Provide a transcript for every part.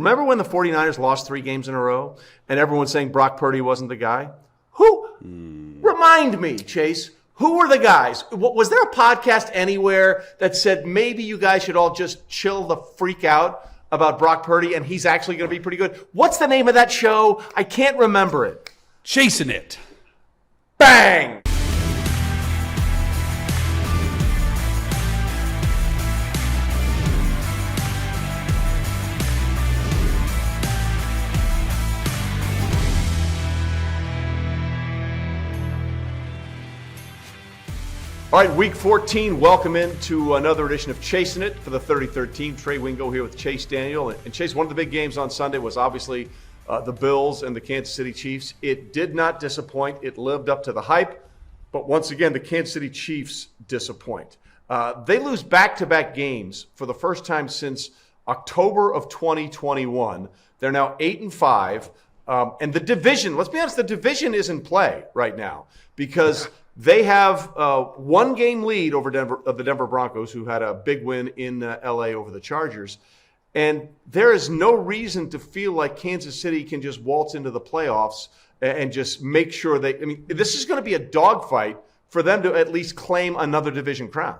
Remember when the 49ers lost 3 games in a row and everyone's saying Brock Purdy wasn't the guy? Who? Remind me, Chase. Who were the guys? Was there a podcast anywhere that said maybe you guys should all just chill the freak out about Brock Purdy and he's actually going to be pretty good? What's the name of that show? I can't remember it. Chasing it. Bang! All right, Week 14, welcome into another edition of Chasin' It for the 33rd team. Trey, Wingo here with Chase Daniel. And Chase, one of the big games on Sunday was obviously the Bills and the Kansas City Chiefs. It did not disappoint. It lived up to the hype. But once again, the Kansas City Chiefs disappoint. They lose back-to-back games for the first time since October of 2021. They're now 8-5. And the division, let's be honest, the division is in play right now because they have one game lead over the Denver Broncos, who had a big win in L.A. over the Chargers. And there is no reason to feel like Kansas City can just waltz into the playoffs and just make sure this is going to be a dogfight for them to at least claim another division crown.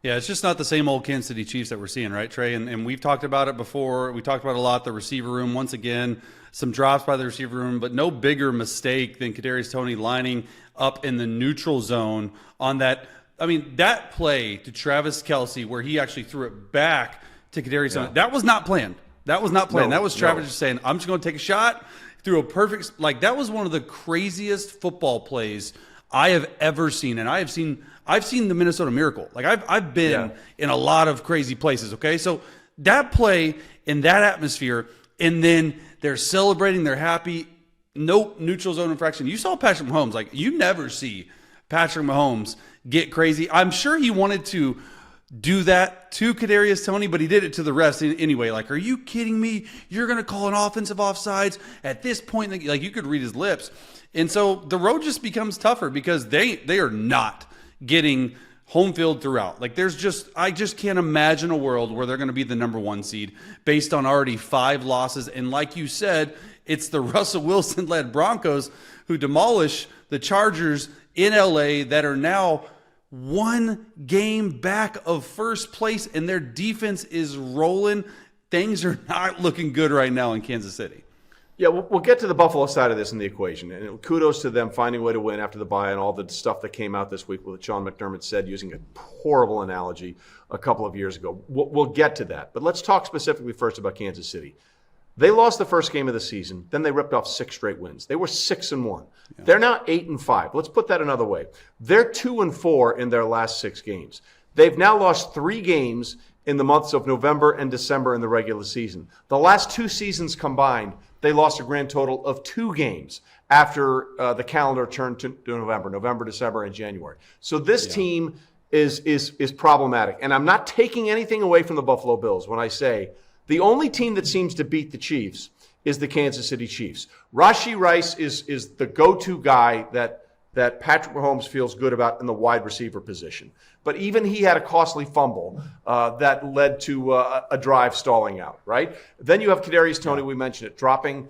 Yeah, it's just not the same old Kansas City Chiefs that we're seeing, right, Trey? And we've talked about it before. We talked about it a lot, the receiver room. Once again, some drops by the receiver room, but no bigger mistake than Kadarius Toney lining up in the neutral zone on that. I mean, that play to Travis Kelce where he actually threw it back to Kadarius Toney, that was not planned. That was not planned. That was Travis just saying, I'm just going to take a shot. Threw a perfect, that was one of the craziest football plays I have ever seen. And I've seen the Minnesota Miracle. I've been in a lot of crazy places, okay? So that play in that atmosphere, and then they're celebrating, they're happy, no neutral zone infraction. You saw Patrick Mahomes. You never see Patrick Mahomes get crazy. I'm sure he wanted to do that to Kadarius Toney, but he did it to the rest anyway. Are you kidding me? You're going to call an offensive offsides at this point? You could read his lips. And so the road just becomes tougher because they are not getting home field throughout. I just can't imagine a world where they're going to be the number 1 seed based on already 5 losses. And like you said, it's the Russell Wilson-led Broncos who demolish the Chargers in LA that are now 1 game back of first place, and their defense is rolling. Things are not looking good right now in Kansas City. Yeah, we'll get to the Buffalo side of this in the equation. And kudos to them finding a way to win after the bye and all the stuff that came out this week with Sean McDermott said, using a horrible analogy a couple of years ago. We'll get to that. But let's talk specifically first about Kansas City. They lost the first game of the season. Then they ripped off 6 straight wins. They were 6-1. Yeah. They're now 8-5. Let's put that another way. They're 2-4 in their last 6 games. They've now lost 3 games in the months of November and December in the regular season. The last 2 seasons combined, they lost a grand total of 2 games after the calendar turned to November, December, and January. So this team is problematic. And I'm not taking anything away from the Buffalo Bills when I say the only team that seems to beat the Chiefs is the Kansas City Chiefs. Rashee Rice is the go-to guy that Patrick Mahomes feels good about in the wide receiver position. But even he had a costly fumble that led to a drive stalling out, right? Then you have Kadarius Toney, we mentioned it, dropping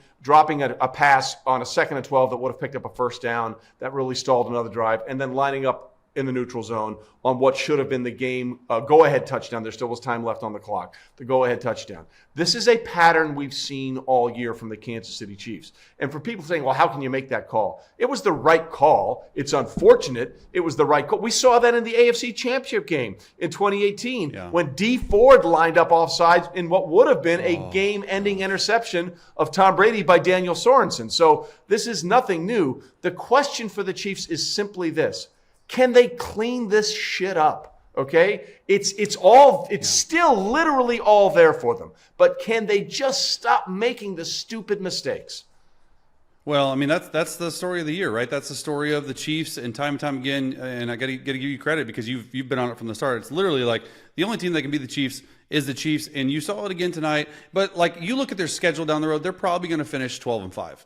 a pass on a 2nd and 12 that would have picked up a first down that really stalled another drive, and then lining up in the neutral zone on what should have been the game go-ahead touchdown. There still was time left on the clock. The go-ahead touchdown. This is a pattern we've seen all year from the Kansas City Chiefs. And for people saying, well, how can you make that call? It was the right call. It's unfortunate. It was the right call. We saw that in the AFC Championship game in 2018 when Dee Ford lined up offsides in what would have been a game-ending interception of Tom Brady by Daniel Sorensen. So this is nothing new. The question for the Chiefs is simply this. Can they clean this shit up? Okay? It's still literally all there for them. But can they just stop making the stupid mistakes? Well, I mean, that's the story of the year, right? That's the story of the Chiefs, and time again, and I got to give you credit because you've been on it from the start. It's literally the only team that can beat the Chiefs is the Chiefs, and you saw it again tonight. But you look at their schedule down the road, they're probably going to finish 12-5.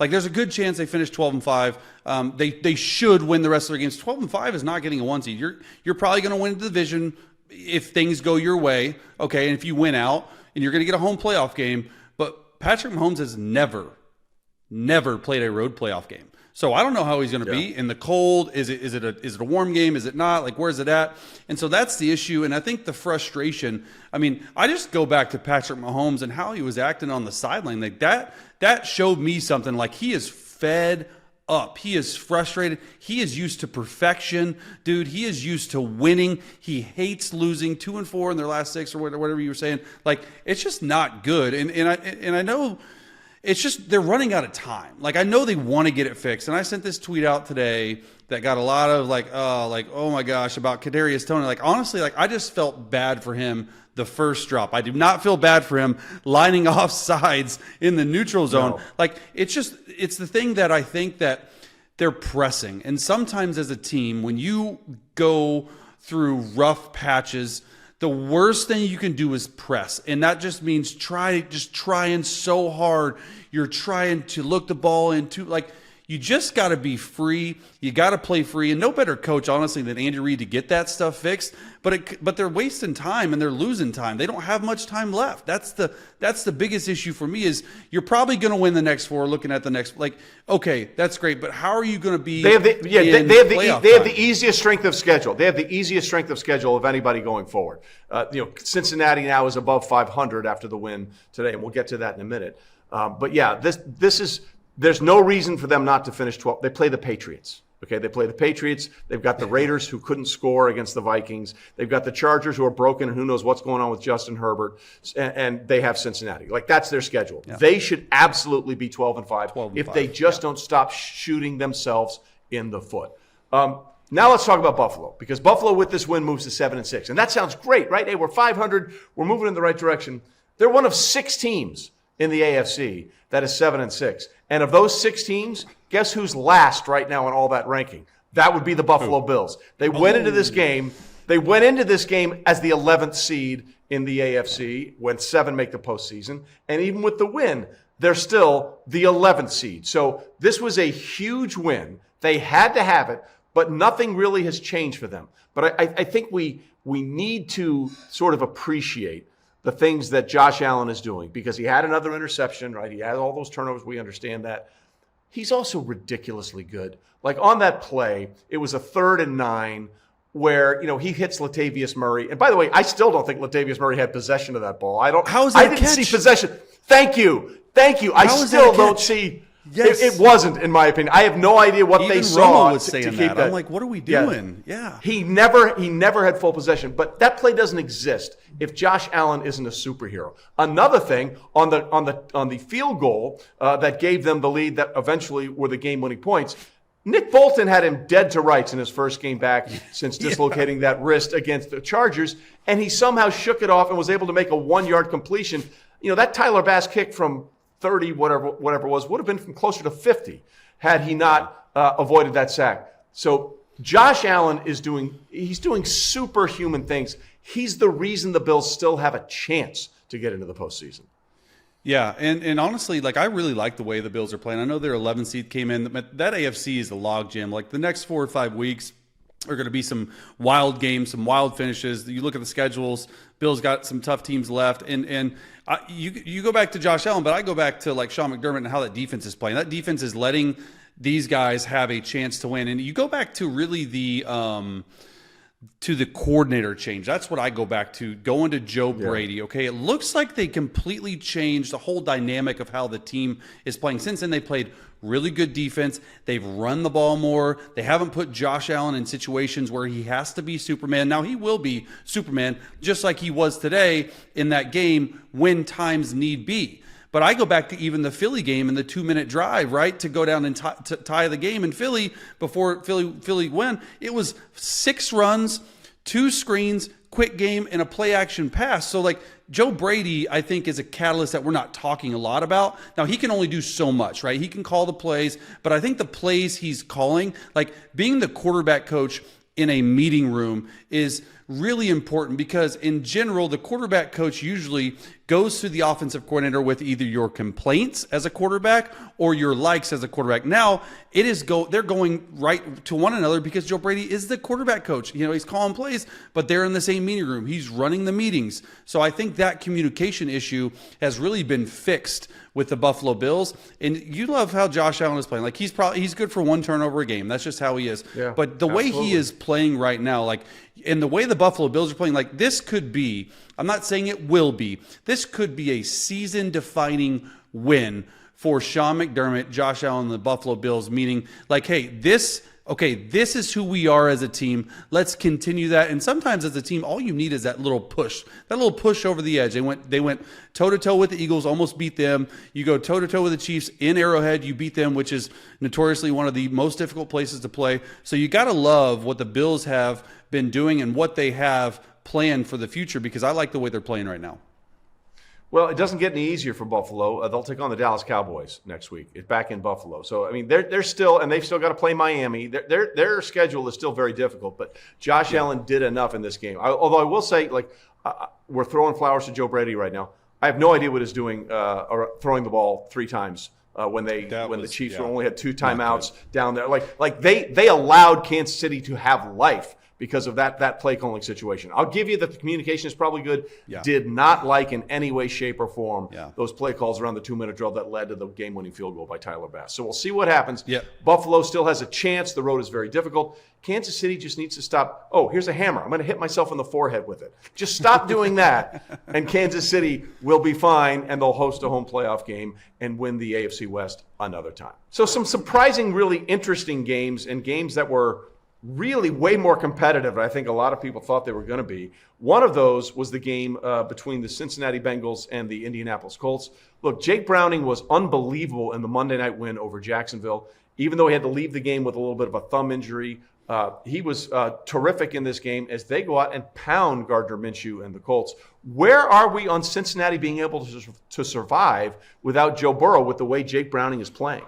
There's a good chance they finish 12-5. They should win the rest of their games. 12-5 is not getting a 1 seed. You're probably going to win the division if things go your way, okay? And if you win out, and you're going to get a home playoff game. But Patrick Mahomes has never played a road playoff game. So I don't know how he's going to be in the cold. Is it a warm game? Is it not? Like, where's it at? And so that's the issue. And I think the frustration, I mean, I just go back to Patrick Mahomes and how he was acting on the sideline. Like that showed me something. Like, he is fed up. He is frustrated. He is used to perfection, dude. He is used to winning. He hates losing. 2-4 in their last 6 or whatever you were saying. Like, it's just not good. And I know it's just they're running out of time. Like, I know they want to get it fixed. And I sent this tweet out today that got a lot of oh my gosh, about Kadarius Toney. Like, honestly, like, I just felt bad for him the first drop. I do not feel bad for him lining off sides in the neutral zone. No. Like, it's the thing that I think that they're pressing. And sometimes as a team, when you go through rough patches, the worst thing you can do is press. And that just means trying so hard. You're trying to look the ball into, like, you just got to be free. You got to play free. And no better coach, honestly, than Andy Reid to get that stuff fixed. But they're wasting time and they're losing time. They don't have much time left. That's the biggest issue for me is you're probably going to win the next 4 looking at the next, like, okay, that's great. But how are you going to be? They have the easiest strength of schedule. They have the easiest strength of schedule of anybody going forward. Cincinnati now is above 500 after the win today, and we'll get to that in a minute. But yeah, there's no reason for them not to finish 12. They play the Patriots. Okay, they play the Patriots. They've got the Raiders, who couldn't score against the Vikings. They've got the Chargers, who are broken, and who knows what's going on with Justin Herbert. And they have Cincinnati. Like, that's their schedule. Yeah. They should absolutely be 12-5 if they just don't stop shooting themselves in the foot. Now let's talk about Buffalo, because Buffalo with this win moves to 7-6. And that sounds great, right? Hey, we're 500. We're moving in the right direction. They're one of 6 teams in the AFC that is 7-6. And of those 6 teams, guess who's last right now in all that ranking? That would be the Buffalo Bills. They went into this game. They went into this game as the 11th seed in the AFC when 7 make the postseason. And even with the win, they're still the 11th seed. So this was a huge win. They had to have it, but nothing really has changed for them. But I think we need to sort of appreciate the things that Josh Allen is doing, because he had another interception, right? He had all those turnovers. We understand that. He's also ridiculously good. Like, on that play, it was a 3rd and 9 where, he hits Latavius Murray. And by the way, I still don't think Latavius Murray had possession of that ball. How was that I didn't see possession. Thank you. I still don't see. Yes. It wasn't, in my opinion. I have no idea what Even they saw Romo was saying to keep that. I'm like, what are we doing? Yeah. He never had full possession, but that play doesn't exist if Josh Allen isn't a superhero. Another thing on the field goal that gave them the lead that eventually were the game-winning points, Nick Bolton had him dead to rights in his first game back since dislocating that wrist against the Chargers, and he somehow shook it off and was able to make a 1-yard completion. That Tyler Bass kick from 30, whatever it was, would have been from closer to 50 had he not avoided that sack. So Josh Allen is doing superhuman things. He's the reason the Bills still have a chance to get into the postseason. Yeah, and honestly, like, I really like the way the Bills are playing. I know their 11th seed came in. That AFC is a logjam. Like, the next 4 or 5 weeks are going to be some wild games, some wild finishes. You look at the schedules, Bills got some tough teams left. And you go back to Josh Allen, but I go back to, like, Sean McDermott and how that defense is playing. That defense is letting these guys have a chance to win. And you go back to really the coordinator change. That's what I go back to, going to Joe Brady. Okay, it looks like they completely changed the whole dynamic of how the team is playing. Since then, they played really good defense. They've run the ball more. They haven't put Josh Allen in situations where he has to be Superman. Now, he will be Superman, just like he was today in that game when times need be. But I go back to even the Philly game and the 2-minute drive, right, to go down and tie the game in Philly before Philly win. It was 6 runs, 2 screens, quick game, and a play-action pass. So, like, Joe Brady, I think, is a catalyst that we're not talking a lot about. Now, he can only do so much, right? He can call the plays, but I think the plays he's calling, like, being the quarterback coach in a meeting room is really important because in general, the quarterback coach usually goes to the offensive coordinator with either your complaints as a quarterback or your likes as a quarterback. Now they're going right to one another because Joe Brady is the quarterback coach. He's calling plays, but they're in the same meeting room. He's running the meetings. So I think that communication issue has really been fixed with the Buffalo Bills. And you love how Josh Allen is playing. Like he's good for one turnover a game. That's just how he is. Yeah, but the way he is playing right now, and the way the Buffalo Bills are playing, this could be, I'm not saying it will be, this could be a season-defining win for Sean McDermott, Josh Allen, and the Buffalo Bills, meaning hey, this is who we are as a team. Let's continue that. And sometimes as a team, all you need is that little push over the edge. They went toe-to-toe with the Eagles, almost beat them. You go toe-to-toe with the Chiefs in Arrowhead, you beat them, which is notoriously one of the most difficult places to play. So you got to love what the Bills have been doing and what they have planned for the future because I like the way they're playing right now. Well, it doesn't get any easier for Buffalo. They'll take on the Dallas Cowboys next week. It's back in Buffalo. So, they're still, and they've still got to play Miami. Their schedule is still very difficult, but Josh Allen did enough in this game. Although I will say, we're throwing flowers to Joe Brady right now. I have no idea what he's doing or throwing the ball 3 times when the Chiefs only had 2 timeouts down there. They allowed Kansas City to have life because of that play calling situation. I'll give you that the communication is probably good. Yeah. Did not like in any way, shape, or form those play calls around the 2-minute drill that led to the game-winning field goal by Tyler Bass. So we'll see what happens. Yep. Buffalo still has a chance. The road is very difficult. Kansas City just needs to stop. Oh, here's a hammer. I'm going to hit myself in the forehead with it. Just stop doing that, and Kansas City will be fine, and they'll host a home playoff game and win the AFC West another time. So some surprising, really interesting games and games that were really way more competitive than I think a lot of people thought they were going to be. One of those was the game between the Cincinnati Bengals and the Indianapolis Colts. Look, Jake Browning was unbelievable in the Monday night win over Jacksonville. Even though he had to leave the game with a little bit of a thumb injury, he was terrific in this game as they go out and pound Gardner Minshew and the Colts. Where are we on Cincinnati being able to survive without Joe Burrow with the way Jake Browning is playing?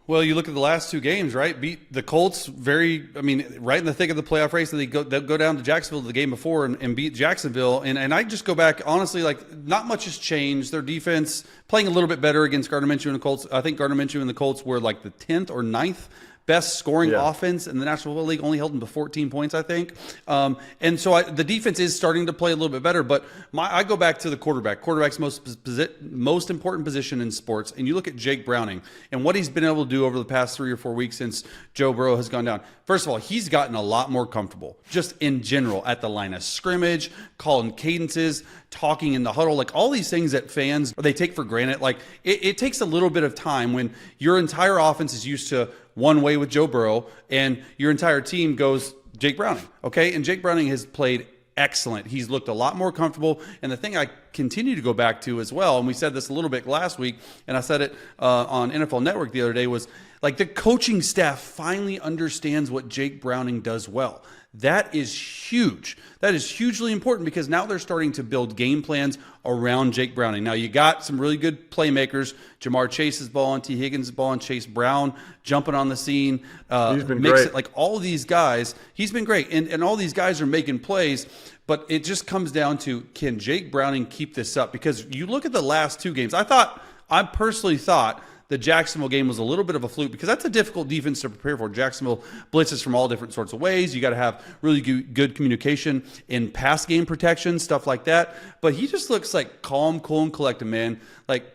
Well, you look at the last 2 games, right? Beat the Colts right in the thick of the playoff race, and they'll go down to Jacksonville the game before and beat Jacksonville. And I just go back, honestly, not much has changed. Their defense playing a little bit better against Gardner Minshew and the Colts. I think Gardner Minshew and the Colts were the 10th or 9th best scoring offense in the National Football League, only held them to 14 points, I think. And so the defense is starting to play a little bit better, but I go back to the quarterback. Quarterback's most important position in sports, and you look at Jake Browning and what he's been able to do over the past 3 or 4 weeks since Joe Burrow has gone down. First of all, he's gotten a lot more comfortable, just in general, at the line of scrimmage, calling cadences, talking in the huddle, all these things that fans, they take for granted. It takes a little bit of time when your entire offense is used to one way with Joe Burrow and your entire team goes Jake Browning, okay? And Jake Browning has played excellent. He's looked a lot more comfortable. And the thing I continue to go back to as well, and we said this a little bit last week, and I said it on NFL Network the other day, was the coaching staff finally understands what Jake Browning does well. That is huge. That is hugely important because now they're starting to build game plans around Jake Browning. Now, you got some really good playmakers. Jamar Chase is balling, T. Higgins is balling, Chase Brown jumping on the scene. He's been great. All of these guys, he's been great. And all these guys are making plays, but it just comes down to, can Jake Browning keep this up? Because you look at the last 2 games, I personally thought the Jacksonville game was a little bit of a fluke because that's a difficult defense to prepare for. Jacksonville blitzes from all different sorts of ways. You got to have really good communication in pass game protection, stuff like that. But he just looks calm, cool, and collected, man.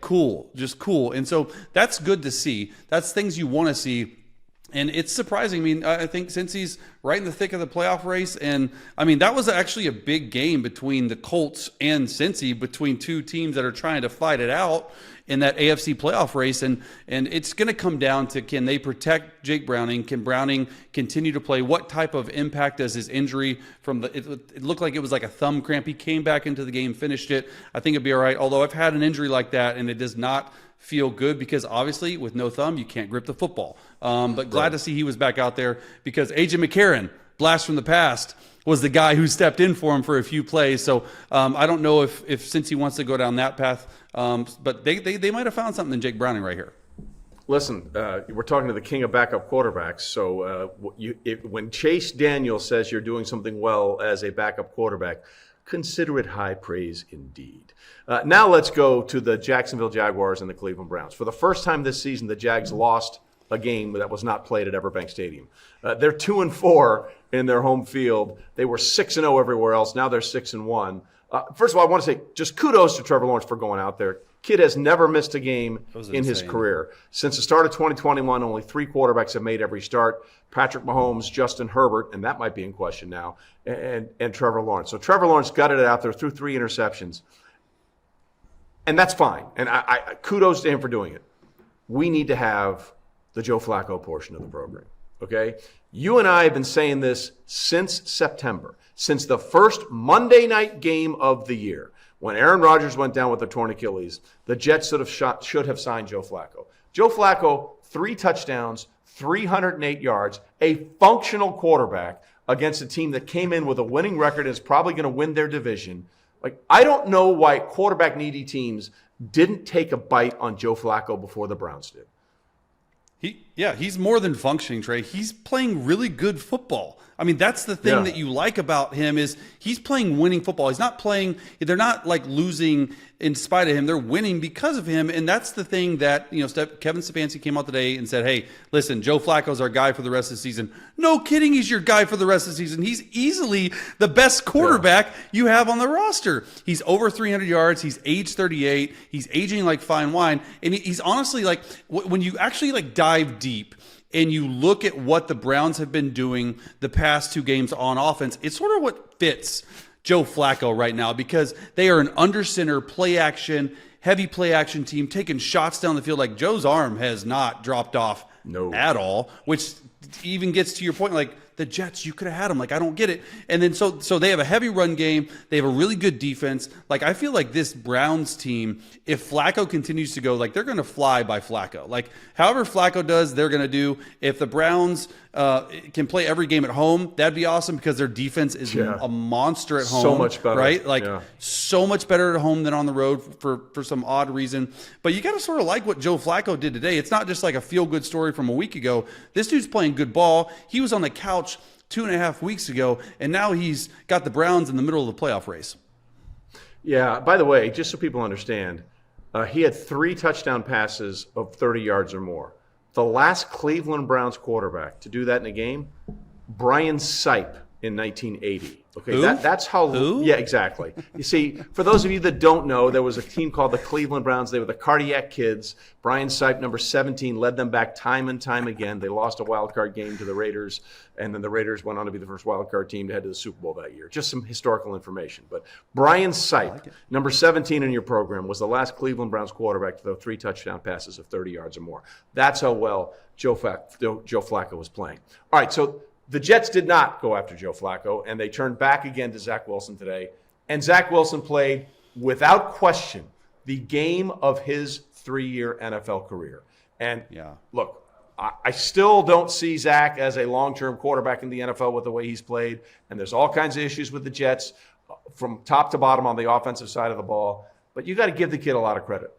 Cool, just cool. And so that's good to see. That's things you want to see. And it's surprising. I think since he's right in the thick of the playoff race, and that was actually a big game between the Colts and Cincy, between 2 teams that are trying to fight it out in that AFC playoff race. And it's going to come down to, can they protect Jake Browning? Can Browning continue to play? What type of impact does his injury it looked like it was like a thumb cramp. He came back into the game, finished it. I think it'd be all right. Although I've had an injury like that, and it does not feel good because obviously with no thumb, you can't grip the football. But glad to see he was back out there because A.J. McCarron, blast from the past, was the guy who stepped in for him for a few plays. So I don't know if since he wants to go down that path, but they might have found something in Jake Browning right here. Listen, we're talking to the king of backup quarterbacks. So when Chase Daniel says you're doing something well as a backup quarterback, consider it high praise indeed. Now let's go to the Jacksonville Jaguars and the Cleveland Browns. For the first time this season, the Jags lost a game that was not played at Everbank Stadium. They're 2-4 in their home field. They were 6-0 everywhere else. Now they're 6-1. First of all, I want to say just kudos to Trevor Lawrence for going out there. Kid has never missed a game in his career. Since the start of 2021, only 3 quarterbacks have made every start. Patrick Mahomes, Justin Herbert, and that might be in question now, and Trevor Lawrence. So Trevor Lawrence gutted it out there, threw 3 interceptions. And that's fine. And I kudos to him for doing it. We need to have the Joe Flacco portion of the program, okay? You and I have been saying this since September, since the first Monday night game of the year. When Aaron Rodgers went down with a torn Achilles, the Jets should have signed Joe Flacco. Joe Flacco, 3 touchdowns, 308 yards, a functional quarterback against a team that came in with a winning record and is probably going to win their division. Like, I don't know why quarterback-needy teams didn't take a bite on Joe Flacco before the Browns did. He's more than functioning, Trey. He's playing really good football. I mean, that's the thing that you like about him is he's playing winning football. He's not playing – they're not like losing in spite of him. They're winning because of him, and that's the thing that, Kevin Stefanski came out today and said, hey, listen, Joe Flacco's our guy for the rest of the season. No kidding, he's your guy for the rest of the season. He's easily the best quarterback you have on the roster. He's over 300 yards. He's age 38. He's aging like fine wine, and he's honestly like when you actually like dive deep – and you look at what the Browns have been doing the past 2 games on offense, it's sort of what fits Joe Flacco right now because they are an under center, play action, heavy play action team taking shots down the field. Like Joe's arm has not dropped off at all, which even gets to your point, like the Jets, you could have had them. Like, I don't get it. And then so they have a heavy run game. They have a really good defense. Like, I feel like this Browns team, if Flacco continues to go, like, they're going to fly by Flacco. Like, however Flacco does, they're going to do. If the Browns can play every game at home, that'd be awesome because their defense is a monster at home. So much better. Right? Like, so much better at home than on the road for some odd reason. But you got to sort of like what Joe Flacco did today. It's not just like a feel-good story from a week ago. This dude's playing good ball. He was on the couch 2.5 weeks ago, and now he's got the Browns in the middle of the playoff race. Yeah, by the way, just so people understand, he had 3 touchdown passes of 30 yards or more. The last Cleveland Browns quarterback to do that in a game, Brian Sipe in 1980. Okay, that's how. Who? Yeah, exactly. You see, for those of you that don't know, there was a team called the Cleveland Browns. They were the Cardiac Kids. Brian Sipe, number 17, led them back time and time again. They lost a wild card game to the Raiders, and then the Raiders went on to be the first wild card team to head to the Super Bowl that year. Just some historical information. But Brian Sipe, number 17 in your program, was the last Cleveland Browns quarterback to throw 3 touchdown passes of 30 yards or more. That's how well Joe Flacco was playing. All right, so the Jets did not go after Joe Flacco, and they turned back again to Zach Wilson today. And Zach Wilson played, without question, the game of his 3-year NFL career. And look, I still don't see Zach as a long-term quarterback in the NFL with the way he's played. And there's all kinds of issues with the Jets from top to bottom on the offensive side of the ball. But you got to give the kid a lot of credit.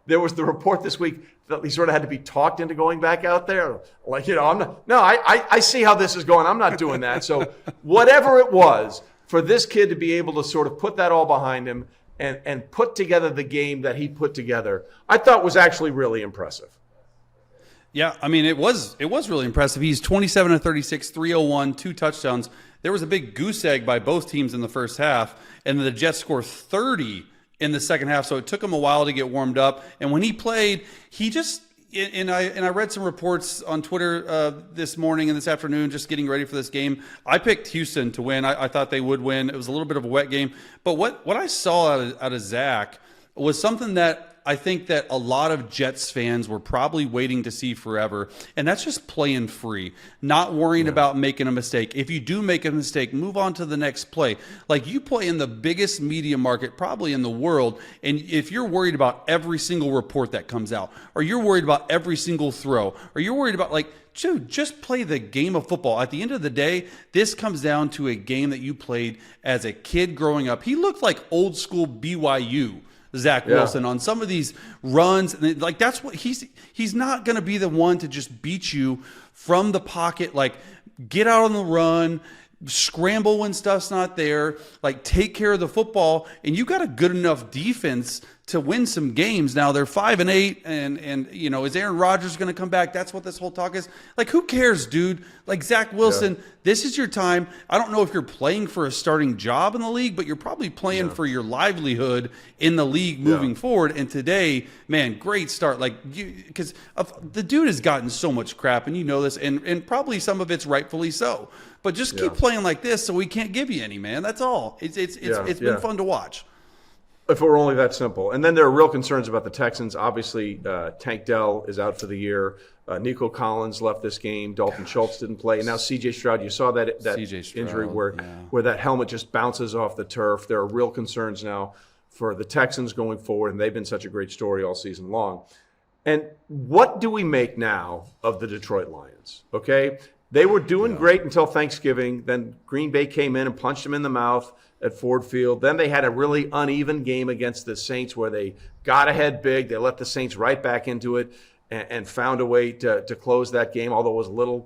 There was the report this week that he sort of had to be talked into going back out there. Like, I see how this is going. I'm not doing that. So whatever it was, for this kid to be able to sort of put that all behind him and put together the game that he put together, I thought was actually really impressive. Yeah, I mean, it was really impressive. He's 27 of 36, 301, 2 touchdowns. There was a big goose egg by both teams in the first half, and then the Jets scored 30 in the second half, so it took him a while to get warmed up. And when he played, he just and I read some reports on Twitter this morning and this afternoon, just getting ready for this game. I picked Houston to win. I thought they would win. It was a little bit of a wet game, but what I saw out of Zach was something that I think that a lot of Jets fans were probably waiting to see forever, and that's just playing free, not worrying about making a mistake. If you do make a mistake, move on to the next play. Like, you play in the biggest media market probably in the world, and if you're worried about every single report that comes out, or you're worried about every single throw, or you're worried about, like, dude, just play the game of football. At the end of the day, this comes down to a game that you played as a kid growing up. He looked like old school BYU, Zach Wilson on some of these runs. And like, that's what he's not going to be the one to just beat you from the pocket. Like, get out on the run, scramble when stuff's not there, like take care of the football, and you got a good enough defense to win some games. Now they're 5-8, and you know, is Aaron Rodgers going to come back? That's what this whole talk is. Like, who cares, dude? Like, Zach Wilson, this is your time. I don't know if you're playing for a starting job in the league, but you're probably playing for your livelihood in the league moving forward. And today, man, great start. Like, because the dude has gotten so much crap, and you know this, and probably some of it's rightfully so. But just keep playing like this, so we can't give you any, man. That's all. It's been fun to watch. If it were only that simple. And then there are real concerns about the Texans. Obviously, Tank Dell is out for the year. Nico Collins left this game. Dalton Schultz didn't play. And now C.J. Stroud, you saw that injury where that helmet just bounces off the turf. There are real concerns now for the Texans going forward, and they've been such a great story all season long. And what do we make now of the Detroit Lions? Okay? They were doing great until Thanksgiving. Then Green Bay came in and punched them in the mouth at Ford Field. Then they had a really uneven game against the Saints where they got ahead big. They let the Saints right back into it and found a way to close that game, although it was a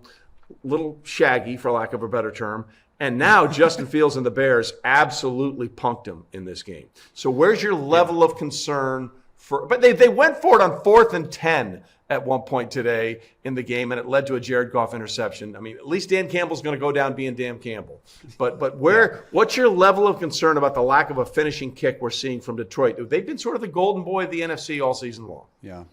little shaggy, for lack of a better term. And now Justin Fields and the Bears absolutely punked them in this game. So where's your level of concern for – but they went for it on 4th and 10 at one point today in the game, and it led to a Jared Goff interception. I mean, at least Dan Campbell's going to go down being Dan Campbell. But what's your level of concern about the lack of a finishing kick we're seeing from Detroit? They've been sort of the golden boy of the NFC all season long. Yeah.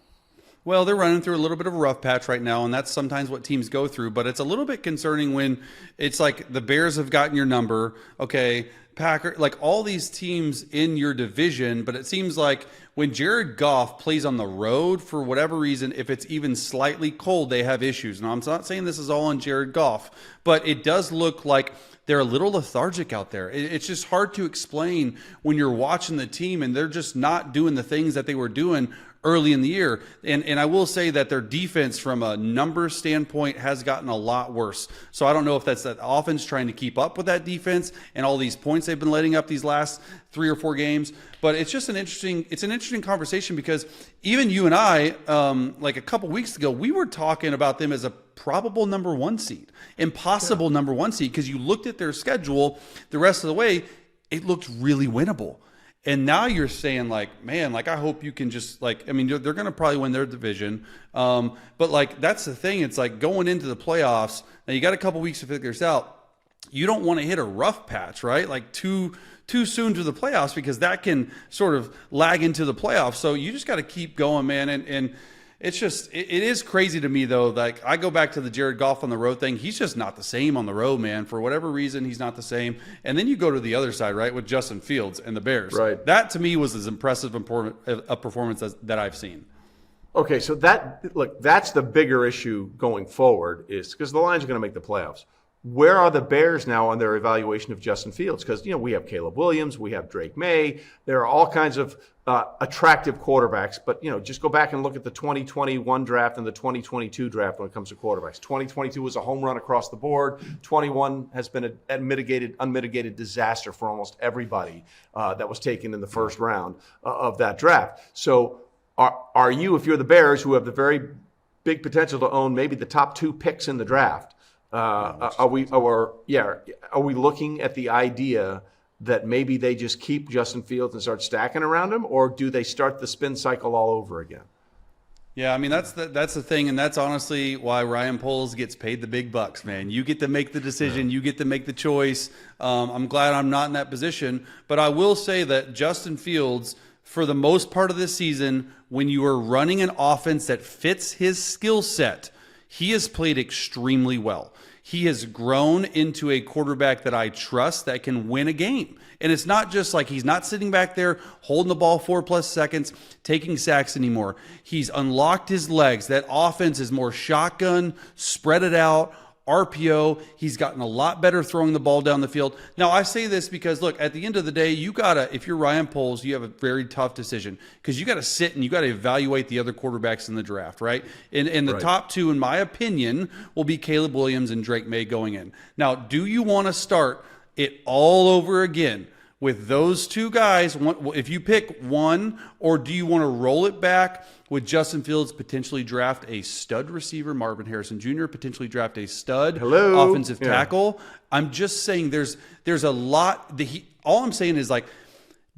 Well, they're running through a little bit of a rough patch right now, and that's sometimes what teams go through. But it's a little bit concerning when it's like the Bears have gotten your number, okay, Packer, like all these teams in your division, but it seems like when Jared Goff plays on the road, for whatever reason, if it's even slightly cold, they have issues. Now, I'm not saying this is all on Jared Goff, but it does look like they're a little lethargic out there. It's just hard to explain when you're watching the team and they're just not doing the things that they were doing early in the year. And I will say that their defense from a numbers standpoint has gotten a lot worse. So I don't know if that's that offense trying to keep up with that defense and all these points they've been letting up these last 3 or 4 games. But it's just an interesting conversation, because even you and I, like a couple weeks ago, we were talking about them as a probable number 1 seed, impossible number 1 seed, because you looked at their schedule the rest of the way, it looked really winnable. And now you're saying, like, man, like, I hope you can just, like, I mean, they're going to probably win their division. But, like, that's the thing. It's like going into the playoffs. Now, you got a couple weeks to figure this out. You don't want to hit a rough patch, right? Like, too soon to the playoffs, because that can sort of lag into the playoffs. So you just got to keep going, man. And it's just, it is crazy to me, though. Like, I go back to the Jared Goff on the road thing. He's just not the same on the road, man. For whatever reason, he's not the same. And then you go to the other side, right, with Justin Fields and the Bears. Right. That, to me, was as impressive a performance that I've seen. Okay, so that's the bigger issue going forward, is because the Lions are going to make the playoffs. Where are the Bears now on their evaluation of Justin Fields? Because, you know, we have Caleb Williams, we have Drake May. There are all kinds of attractive quarterbacks. But, you know, just go back and look at the 2021 draft and the 2022 draft when it comes to quarterbacks. 2022 was a home run across the board. 21 has been an unmitigated disaster for almost everybody that was taken in the first round of that draft. So are you, if you're the Bears, who have the very big potential to own maybe the top 2 picks in the draft, are we looking at the idea that maybe they just keep Justin Fields and start stacking around him, or do they start the spin cycle all over again? Yeah, I mean, that's the thing, and that's honestly why Ryan Poles gets paid the big bucks, man. You get to make the decision. You get to make the choice. I'm glad I'm not in that position, but I will say that Justin Fields, for the most part of this season, when you are running an offense that fits his skill set, he has played extremely well. He has grown into a quarterback that I trust that can win a game. And it's not just like he's not sitting back there holding the ball 4+ seconds, taking sacks anymore. He's unlocked his legs. That offense is more shotgun, spread it out, RPO. He's gotten a lot better throwing the ball down the field. Now, I say this because, look, at the end of the day, if you're Ryan Poles, you have a very tough decision, because you got to sit and you got to evaluate the other quarterbacks in the draft, right? And the top 2, in my opinion, will be Caleb Williams and Drake May going in. Now, do you want to start it all over again with those two guys, if you pick one, or do you want to roll it back with Justin Fields, potentially draft a stud receiver, Marvin Harrison Jr., potentially draft a stud offensive tackle? I'm just saying there's a lot. All I'm saying is, like,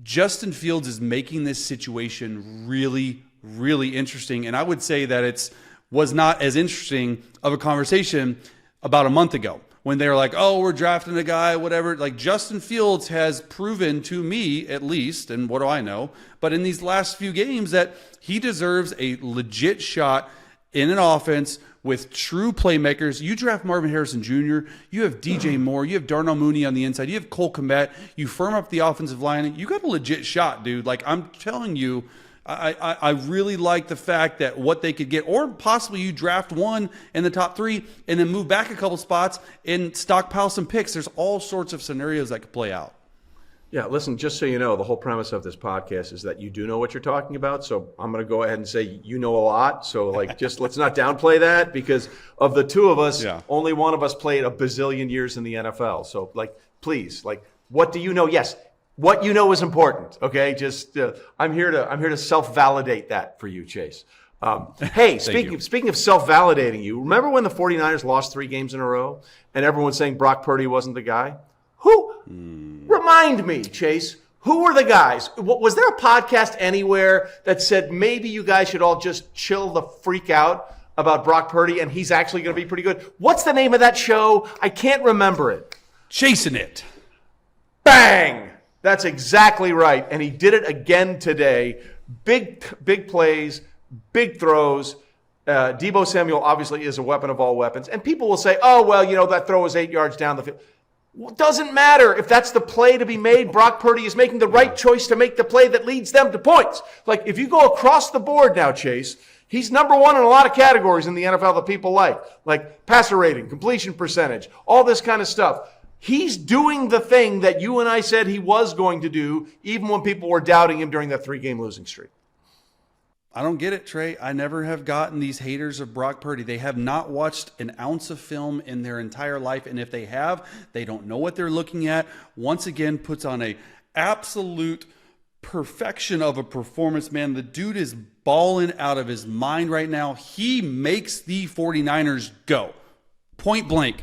Justin Fields is making this situation really, really interesting. And I would say that was not as interesting of a conversation about a month ago, when they were like, oh, we're drafting a guy, whatever. Like, Justin Fields has proven to me, at least, and what do I know, but in these last few games, that he deserves a legit shot in an offense with true playmakers. You draft Marvin Harrison Jr., you have DJ Moore, you have Darnell Mooney on the inside, you have Cole Kmet, you firm up the offensive line, you got a legit shot, dude. Like, I'm telling you, I really like the fact that what they could get, or possibly you draft one in the top 3 and then move back a couple spots and stockpile some picks. There's all sorts of scenarios that could play out. Yeah, listen, just so you know, the whole premise of this podcast is that you do know what you're talking about. So I'm going to go ahead and say you know a lot. So, like, just let's not downplay that, because of the two of us, only one of us played a bazillion years in the NFL. So, like, please, like, what do you know? Yes. What you know is important, okay? Just I'm here to self-validate that for you, Chase. Hey, speaking of self-validating you, remember when the 49ers lost 3 games in a row and everyone's saying Brock Purdy wasn't the guy? Remind me, Chase, who were the guys? Was there a podcast anywhere that said maybe you guys should all just chill the freak out about Brock Purdy and he's actually going to be pretty good? What's the name of that show? I can't remember it. Chasing it. Bang! That's exactly right. And he did it again today. Big plays, big throws. Deebo Samuel obviously is a weapon of all weapons. And people will say, oh, well, you know, that throw was 8 yards down the field. Well, it doesn't matter if that's the play to be made. Brock Purdy is making the right choice to make the play that leads them to points. Like, if you go across the board now, Chase, he's number 1 in a lot of categories in the NFL that people like passer rating, completion percentage, all this kind of stuff. He's doing the thing that you and I said he was going to do, even when people were doubting him during that 3-game losing streak. I don't get it, Trey. I never have gotten these haters of Brock Purdy. They have not watched an ounce of film in their entire life. And if they have, they don't know what they're looking at. Once again, puts on a absolute perfection of a performance, man. The dude is balling out of his mind right now. He makes the 49ers go. Point blank.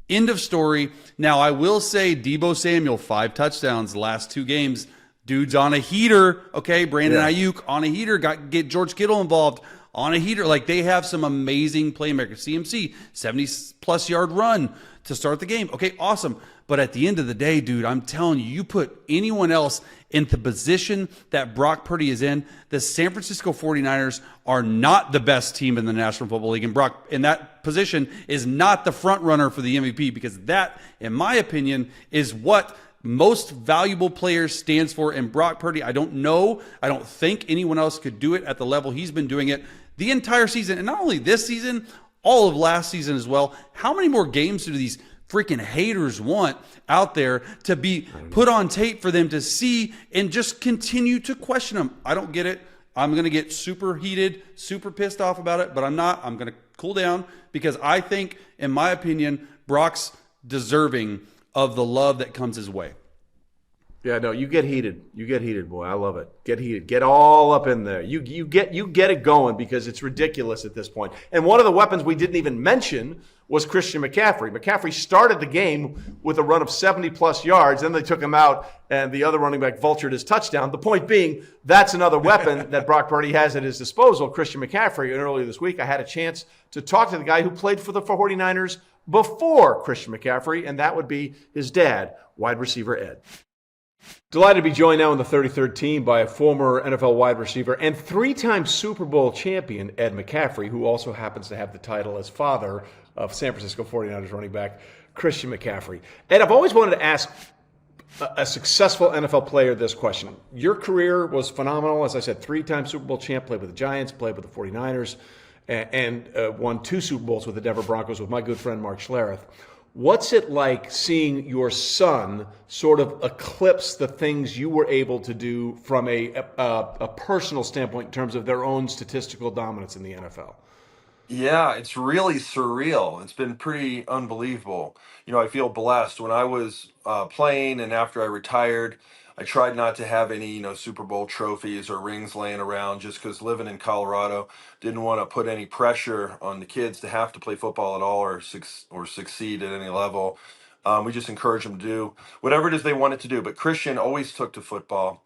End of story. Now, I will say Deebo Samuel, 5 touchdowns the last 2 games. Dude's on a heater. Okay, Brandon Ayuk on a heater. Get George Kittle involved on a heater. Like, they have some amazing playmakers. CMC, 70-plus yard run to start the game. Okay, awesome. But at the end of the day, dude, I'm telling you, you put anyone else in the position that Brock Purdy is in, the San Francisco 49ers are not the best team in the National Football League. And Brock, in that position, is not the front runner for the MVP, because that, in my opinion, is what most valuable players stands for. And Brock Purdy, I don't think anyone else could do it at the level he's been doing it the entire season. And not only this season, all of last season as well. How many more games do these freaking haters want out there to be put on tape for them to see and just continue to question them? I don't get it. I'm going to get super heated, super pissed off about it, but I'm not. I'm going to cool down, because I think, in my opinion, Brock's deserving of the love that comes his way. Yeah, no, you get heated. You get heated, boy. I love it. Get heated. Get all up in there. You get it going, because it's ridiculous at this point. And one of the weapons we didn't even mention was Christian McCaffrey. McCaffrey started the game with a run of 70-plus yards. Then they took him out, and the other running back vultured his touchdown. The point being, that's another weapon that Brock Purdy has at his disposal, Christian McCaffrey. And earlier this week, I had a chance to talk to the guy who played for the 49ers before Christian McCaffrey, and that would be his dad, wide receiver Ed. Delighted to be joined now in the 33rd team by a former NFL wide receiver and 3-time Super Bowl champion, Ed McCaffrey, who also happens to have the title as father of San Francisco 49ers running back Christian McCaffrey. Ed, I've always wanted to ask a successful NFL player this question. Your career was phenomenal. As I said, 3-time Super Bowl champ, played with the Giants, played with the 49ers, and won 2 Super Bowls with the Denver Broncos with my good friend Mark Schlereth. What's it like seeing your son sort of eclipse the things you were able to do from a personal standpoint in terms of their own statistical dominance in the NFL? Yeah, it's really surreal. It's been pretty unbelievable. I feel blessed. When I was playing and after I retired, I tried not to have any, Super Bowl trophies or rings laying around just because living in Colorado, didn't want to put any pressure on the kids to have to play football at all or succeed at any level. We just encourage them to do whatever it is they wanted to do. But Christian always took to football.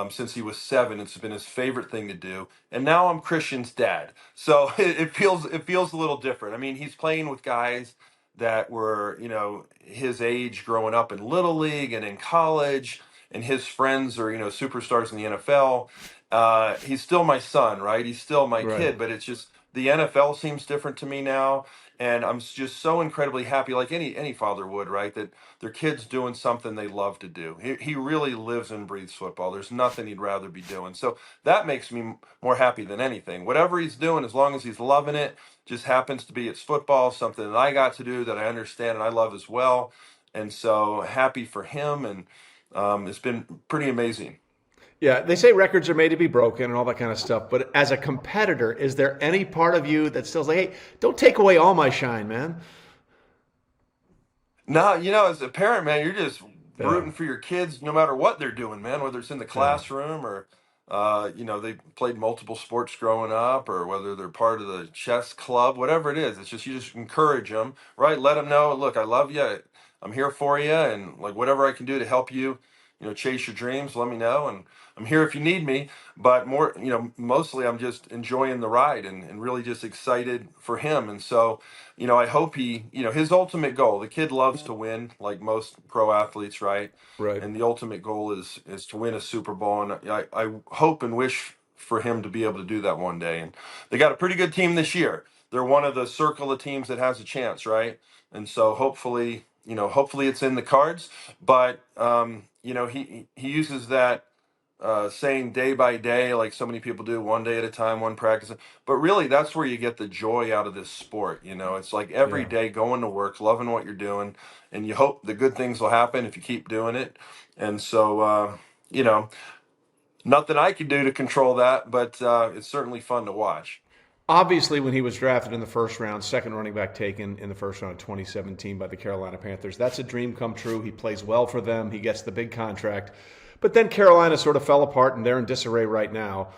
Since he was 7, it's been his favorite thing to do. And now I'm Christian's dad. So it feels a little different. I mean, he's playing with guys that were, his age growing up in Little League and in college, and his friends are, superstars in the NFL. He's still my son, right? He's still my Right. kid, but it's just the NFL seems different to me now. And I'm just so incredibly happy, like any father would, right? That their kid's doing something they love to do. He really lives and breathes football. There's nothing he'd rather be doing. So that makes me more happy than anything. Whatever he's doing, as long as he's loving it, just happens to be it's football, something that I got to do that I understand and I love as well. And so happy for him, and it's been pretty amazing. Yeah, they say records are made to be broken and all that kind of stuff. But as a competitor, is there any part of you that still's like, hey, don't take away all my shine, man? No, as a parent, man, you're just Yeah, rooting for your kids no matter what they're doing, man, whether it's in the yeah, classroom or, they played multiple sports growing up, or whether they're part of the chess club, whatever it is. It's just, you just encourage them, right? Let them know, look, I love you. I'm here for you. And like whatever I can do to help you, chase your dreams, let me know. And I'm here if you need me. But more, mostly I'm just enjoying the ride, and really just excited for him. And so, I hope his ultimate goal, the kid loves to win like most pro athletes, right? right. And the ultimate goal is to win a Super Bowl. And I hope and wish for him to be able to do that one day. And they got a pretty good team this year. They're one of the circle of teams that has a chance, right? And so hopefully it's in the cards. But he uses that saying day by day, like so many people do, one day at a time, one practice. But really, that's where you get the joy out of this sport. It's like every Yeah. day going to work, loving what you're doing, and you hope the good things will happen if you keep doing it. And so, you know, nothing I can do to control that, but it's certainly fun to watch. Obviously, when he was drafted in the first round, second running back taken in the first round of 2017 by the Carolina Panthers, that's a dream come true. He plays well for them, he gets the big contract. But then Carolina sort of fell apart and they're in disarray right now.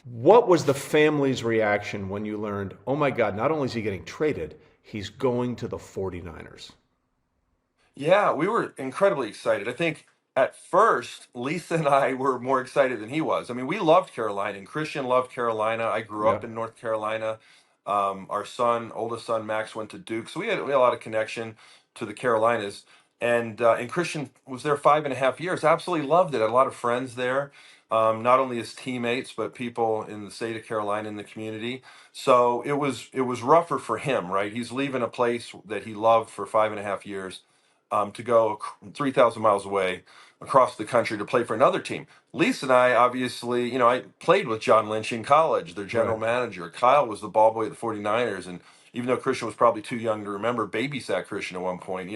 What was the family's reaction when you learned, oh my God, not only is he getting traded, he's going to the 49ers? Yeah, we were incredibly excited. I think at first, Lisa and I were more excited than he was. I mean, we loved Carolina, and Christian loved Carolina. I grew Yeah, up in North Carolina. Our oldest son Max, went to Duke, so we had a lot of connection to the Carolinas. And Christian was there 5.5 years. Absolutely loved it. Had a lot of friends there, not only his teammates but people in the state of Carolina in the community. So it was rougher for him, right? He's leaving a place that he loved for 5.5 years, to go 3,000 miles away across the country to play for another team. Lisa and I, obviously, I played with John Lynch in college, their general right. manager. Kyle was the ball boy at the 49ers. And even though Christian was probably too young to remember, babysat Christian at one point.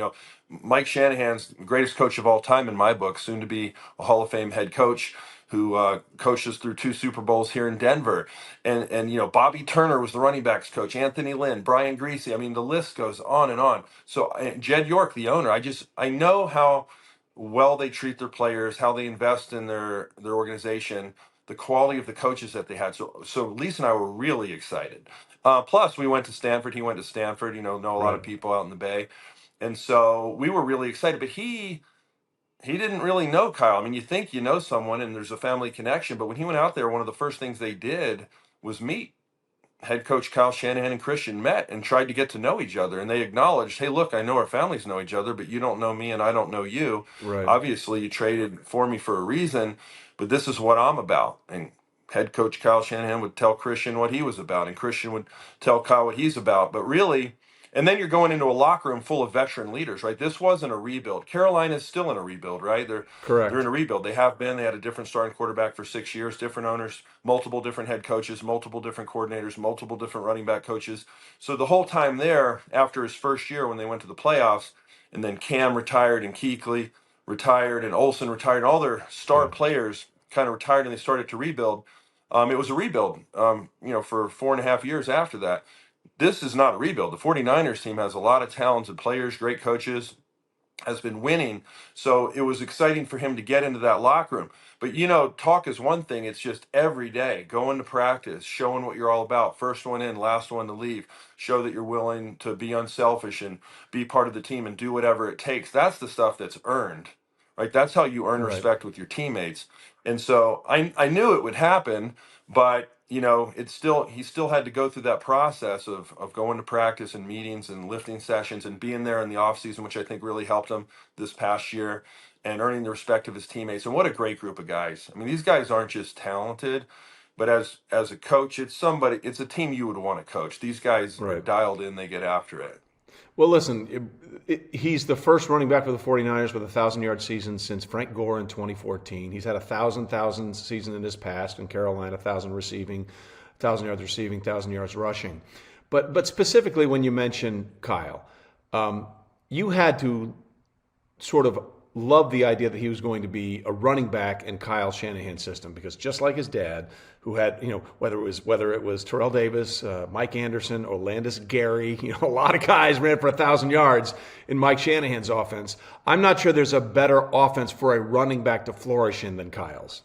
Mike Shanahan's the greatest coach of all time in my book, soon to be a Hall of Fame head coach, who coached us through 2 Super Bowls here in Denver. And Bobby Turner was the running backs coach, Anthony Lynn, Brian Greasy. I mean, the list goes on and on. So Jed York, the owner, I know how well they treat their players, how they invest in their organization, the quality of the coaches that they had. So Lisa and I were really excited. Plus, we went to Stanford. He went to Stanford. Know a lot Right. of people out in the Bay, and so we were really excited. But he didn't really know Kyle. I mean, you think you know someone and there's a family connection, but when he went out there, one of the first things they did was meet. Head coach Kyle Shanahan and Christian met and tried to get to know each other. And they acknowledged, hey, look, I know our families know each other, but you don't know me and I don't know you. Right. Obviously, you traded for me for a reason, but this is what I'm about. And head coach Kyle Shanahan would tell Christian what he was about, and Christian would tell Kyle what he's about. But really, and then you're going into a locker room full of veteran leaders, right? This wasn't a rebuild. Carolina's still in a rebuild, right? They're in Correct. a rebuild. They have been. They had a different starting quarterback for 6 years, different owners, multiple different head coaches, multiple different coordinators, multiple different running back coaches. So the whole time there, after his first year when they went to the playoffs, and then Cam retired and Kuechly retired and Olsen retired, and all their star Yeah. players kind of retired and they started to rebuild. It was a rebuild, for 4.5 years after that. this is not a rebuild. The 49ers team has a lot of talented players, great coaches, has been winning. So it was exciting for him to get into that locker room. But talk is one thing. It's just every day going to practice, showing what you're all about. First one in, last one to leave. Show that you're willing to be unselfish and be part of the team and do whatever it takes. That's the stuff that's earned, right? That's how you earn Right. respect with your teammates. And so I knew it would happen, but he still had to go through that process of going to practice and meetings and lifting sessions and being there in the off season, which I think really helped him this past year, and earning the respect of his teammates. And what a great group of guys. I mean, these guys aren't just talented, but as a coach, it's a team you would want to coach. These guys are Right. dialed in, they get after it. Well, listen, he's the first running back for the 49ers with a 1,000-yard season since Frank Gore in 2014. He's had a 1,000 season in his past in Carolina, 1,000 receiving, 1,000 yards receiving, 1,000 yards rushing. But specifically when you mention Kyle, you had to sort of love the idea that he was going to be a running back in Kyle Shanahan's system, because just like his dad, who had, whether it was Terrell Davis, Mike Anderson, or Landis Gary, a lot of guys ran for 1,000 yards in Mike Shanahan's offense. I'm not sure there's a better offense for a running back to flourish in than Kyle's.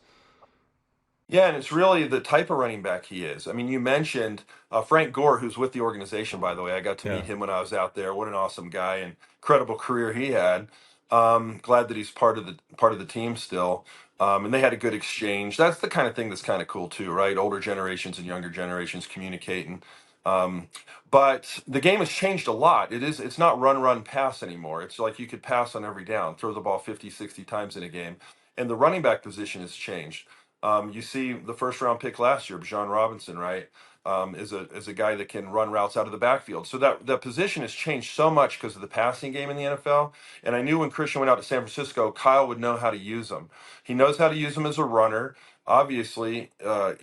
Yeah, and it's really the type of running back he is. I mean, you mentioned Frank Gore, who's with the organization, by the way. I got to Yeah. meet him when I was out there. What an awesome guy and incredible career he had. Glad that he's part of the team still. And they had a good exchange. That's the kind of thing that's kind of cool too, right? Older generations and younger generations communicating. Um, but the game has changed a lot. It's not run, pass anymore. It's like you could pass on every down, throw the ball 50, 60 times in a game. And the running back position has changed. You see the first round pick last year, Bijan Robinson, right? Is a guy that can run routes out of the backfield. So that position has changed so much because of the passing game in the NFL. And I knew when Christian went out to San Francisco, Kyle would know how to use him. He knows how to use him as a runner. Obviously, we're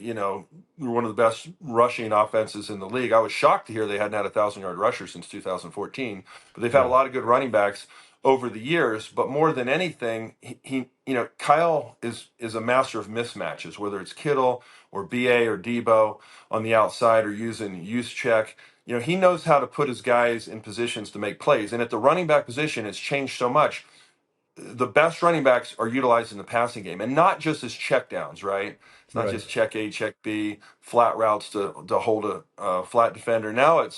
one of the best rushing offenses in the league. I was shocked to hear they hadn't had a 1,000-yard rusher since 2014, but they've had a Yeah. lot of good running backs over the years. But more than anything, Kyle is a master of mismatches, whether it's Kittle or BA or Debo on the outside or using use check. He knows how to put his guys in positions to make plays. And at the running back position, it's changed so much. The best running backs are utilized in the passing game, and not just as checkdowns, right? It's not Right. just check A, check B, flat routes to hold a flat defender. Now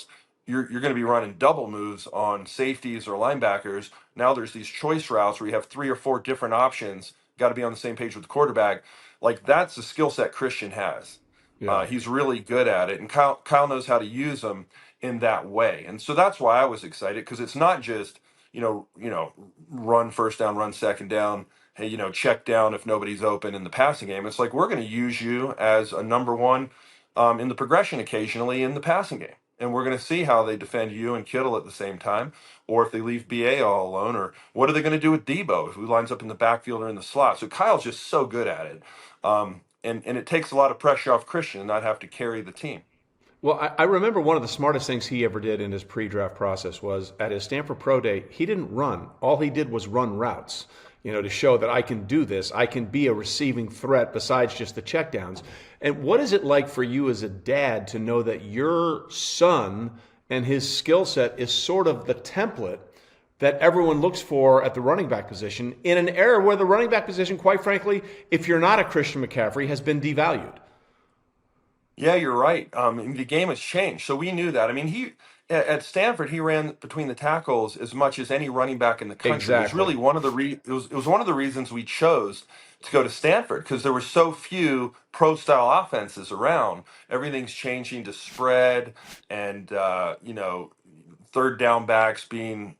you're going to be running double moves on safeties or linebackers. Now there's these choice routes where you have 3 or 4 different options. Got to be on the same page with the quarterback. Like, that's the skill set Christian has. Yeah. He's really good at it, and Kyle knows how to use them in that way. And so that's why I was excited, because it's not just run first down, run second down. Hey, check down if nobody's open in the passing game. It's like, we're going to use you as a number one in the progression occasionally in the passing game. And we're going to see how they defend you and Kittle at the same time, or if they leave BA all alone, or what are they going to do with Debo if he lines up in the backfield or in the slot. So Kyle's just so good at it. And it takes a lot of pressure off Christian and not have to carry the team. Well, I remember one of the smartest things he ever did in his pre-draft process was at his Stanford Pro Day, he didn't run. All he did was run routes, to show that I can do this. I can be a receiving threat besides just the checkdowns. And what is it like for you as a dad to know that your son and his skill set is sort of the template that everyone looks for at the running back position in an era where the running back position, quite frankly, if you're not a Christian McCaffrey, has been devalued? Yeah, you're right. The game has changed, so we knew that. I mean, at Stanford, he ran between the tackles as much as any running back in the country. It was Exactly. really it was one of the reasons we chose to go to Stanford, because there were so few pro style offenses around. Everything's changing to spread and third down backs being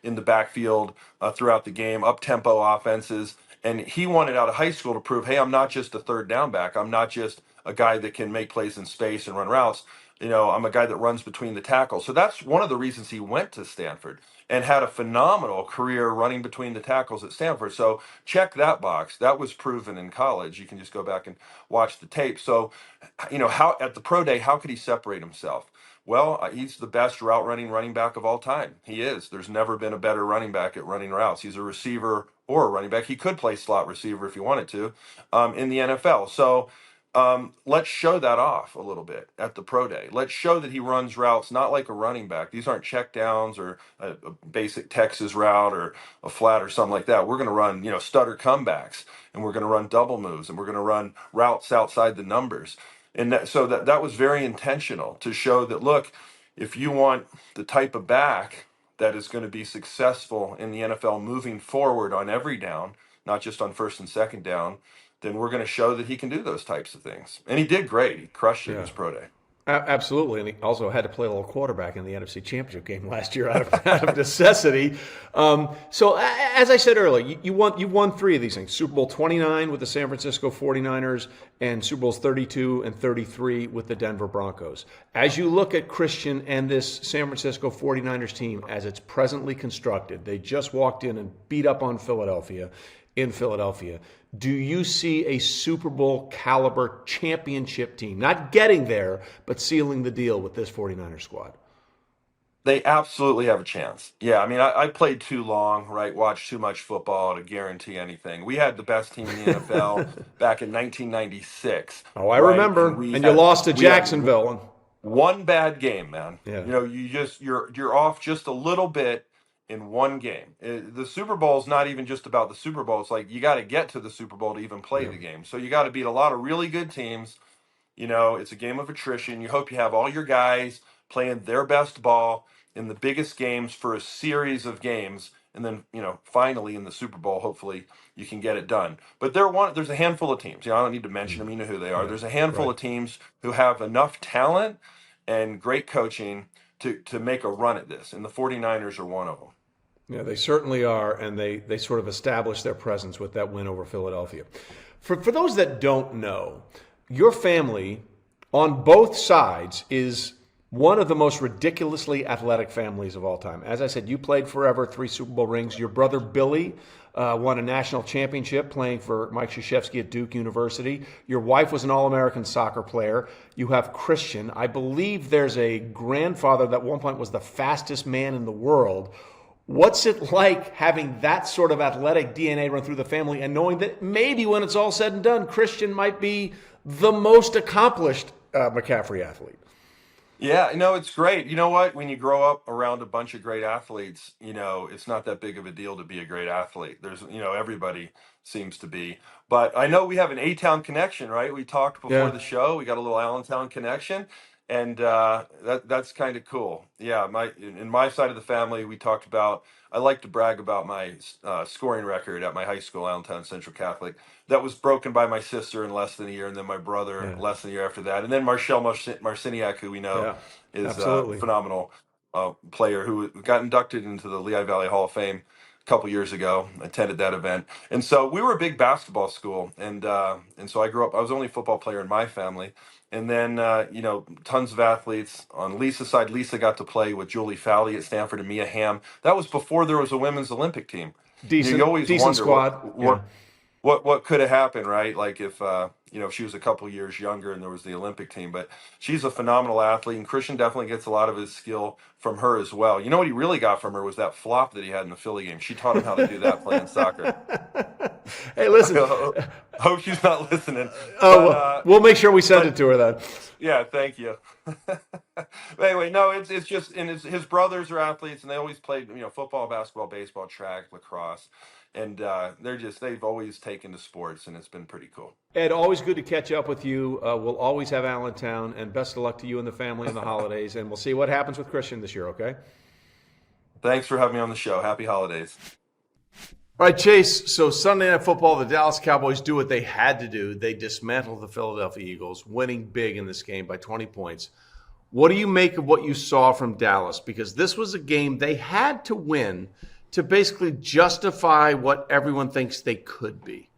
in the backfield throughout the game, up tempo offenses. And he wanted out of high school to prove, hey, I'm not just a third down back. I'm not just a guy that can make plays in space and run routes. I'm a guy that runs between the tackles. So that's one of the reasons he went to Stanford and had a phenomenal career running between the tackles at Stanford. So check that box. That was proven in college. You can just go back and watch the tape. So, how at the pro day, how could he separate himself? Well, he's the best route running back of all time. He is. There's never been a better running back at running routes. He's a receiver or a running back. He could play slot receiver if he wanted to in the NFL. So let's show that off a little bit at the pro day. Let's show that he runs routes not like a running back. These aren't check downs or a basic Texas route or a flat or something like that. We're going to run, stutter comebacks, and we're going to run double moves, and we're going to run routes outside the numbers. And that was very intentional to show that, look, if you want the type of back that is going to be successful in the NFL moving forward on every down, not just on first and second down, then we're going to show that he can do those types of things. And he did great. He crushed it in his pro day. Absolutely, and he also had to play a little quarterback in the NFC Championship game last year out of necessity. So, as I said earlier, you won 3 of these things. Super Bowl 29 with the San Francisco 49ers and Super Bowls 32 and 33 with the Denver Broncos. As you look at Christian and this San Francisco 49ers team as it's presently constructed, they just walked in and beat up on Philadelphia in Philadelphia. Do you see a Super Bowl caliber championship team, not getting there, but sealing the deal with this 49er squad? They absolutely have a chance. Yeah, I mean, I played too long, right? Watched too much football to guarantee anything. We had the best team in the NFL back in 1996. Oh, I right? remember. And you lost to Jacksonville. One bad game, man. Yeah. You're off just a little bit in one game. The Super Bowl is not even just about the Super Bowl. It's like you got to get to the Super Bowl to even play the game. So you got to beat a lot of really good teams. It's a game of attrition. You hope you have all your guys playing their best ball in the biggest games for a series of games. And then, finally in the Super Bowl, hopefully you can get it done. But there's a handful of teams. I don't need to mention them. You know who they are. There's a handful of teams who have enough talent and great coaching to make a run at this. And the 49ers are one of them. Yeah, they certainly are, and they sort of established their presence with that win over Philadelphia. For those that don't know, your family on both sides is one of the most ridiculously athletic families of all time. As I said, you played forever, 3 Super Bowl rings. Your brother Billy won a national championship playing for Mike Krzyzewski at Duke University. Your wife was an All-American soccer player. You have Christian. I believe there's a grandfather that at one point was the fastest man in the world. What's it like having that sort of athletic DNA run through the family and knowing that maybe when it's all said and done, Christian might be the most accomplished McCaffrey athlete? Yeah, it's great. You know what? When you grow up around a bunch of great athletes, it's not that big of a deal to be a great athlete. There's, everybody seems to be. But I know we have an A-Town connection, right? We talked before the show. We got a little Allentown connection. And that's kind of cool. Yeah, in my side of the family, we talked about, I like to brag about my scoring record at my high school, Allentown Central Catholic. That was broken by my sister in less than a year, and then my brother less than a year after that. And then Marcel Marciniak, who we know is a phenomenal player who got inducted into the Lehigh Valley Hall of Fame a couple years ago, attended that event. And so we were a big basketball school. And so I grew up, I was the only football player in my family. And then, tons of athletes. On Lisa's side, Lisa got to play with Julie Fowley at Stanford and Mia Hamm. That was before there was a women's Olympic team. Decent, you always decent wonder squad. what could have happened, right? Like if she was a couple years younger and there was the Olympic team. But she's a phenomenal athlete, and Christian definitely gets a lot of his skill from her as well. You know what he really got from her was that flop that he had in the Philly game. She taught him how to do that playing soccer. Hey, listen. I hope she's not listening. We'll make sure we send it to her then. Yeah, thank you. But anyway, no, it's just, and his brothers are athletes, and they always played, football, basketball, baseball, track, lacrosse, and they've always taken to sports, and it's been pretty cool. Ed, always good to catch up with you. We'll always have Allentown, and best of luck to you and the family in the holidays, and we'll see what happens with Christian this year, okay? Thanks for having me on the show. Happy holidays. All right, Chase, so Sunday Night Football, the Dallas Cowboys do what they had to do. They dismantled the Philadelphia Eagles, winning big in this game by 20 points. What do you make of what you saw from Dallas? Because this was a game they had to win to basically justify what everyone thinks they could be.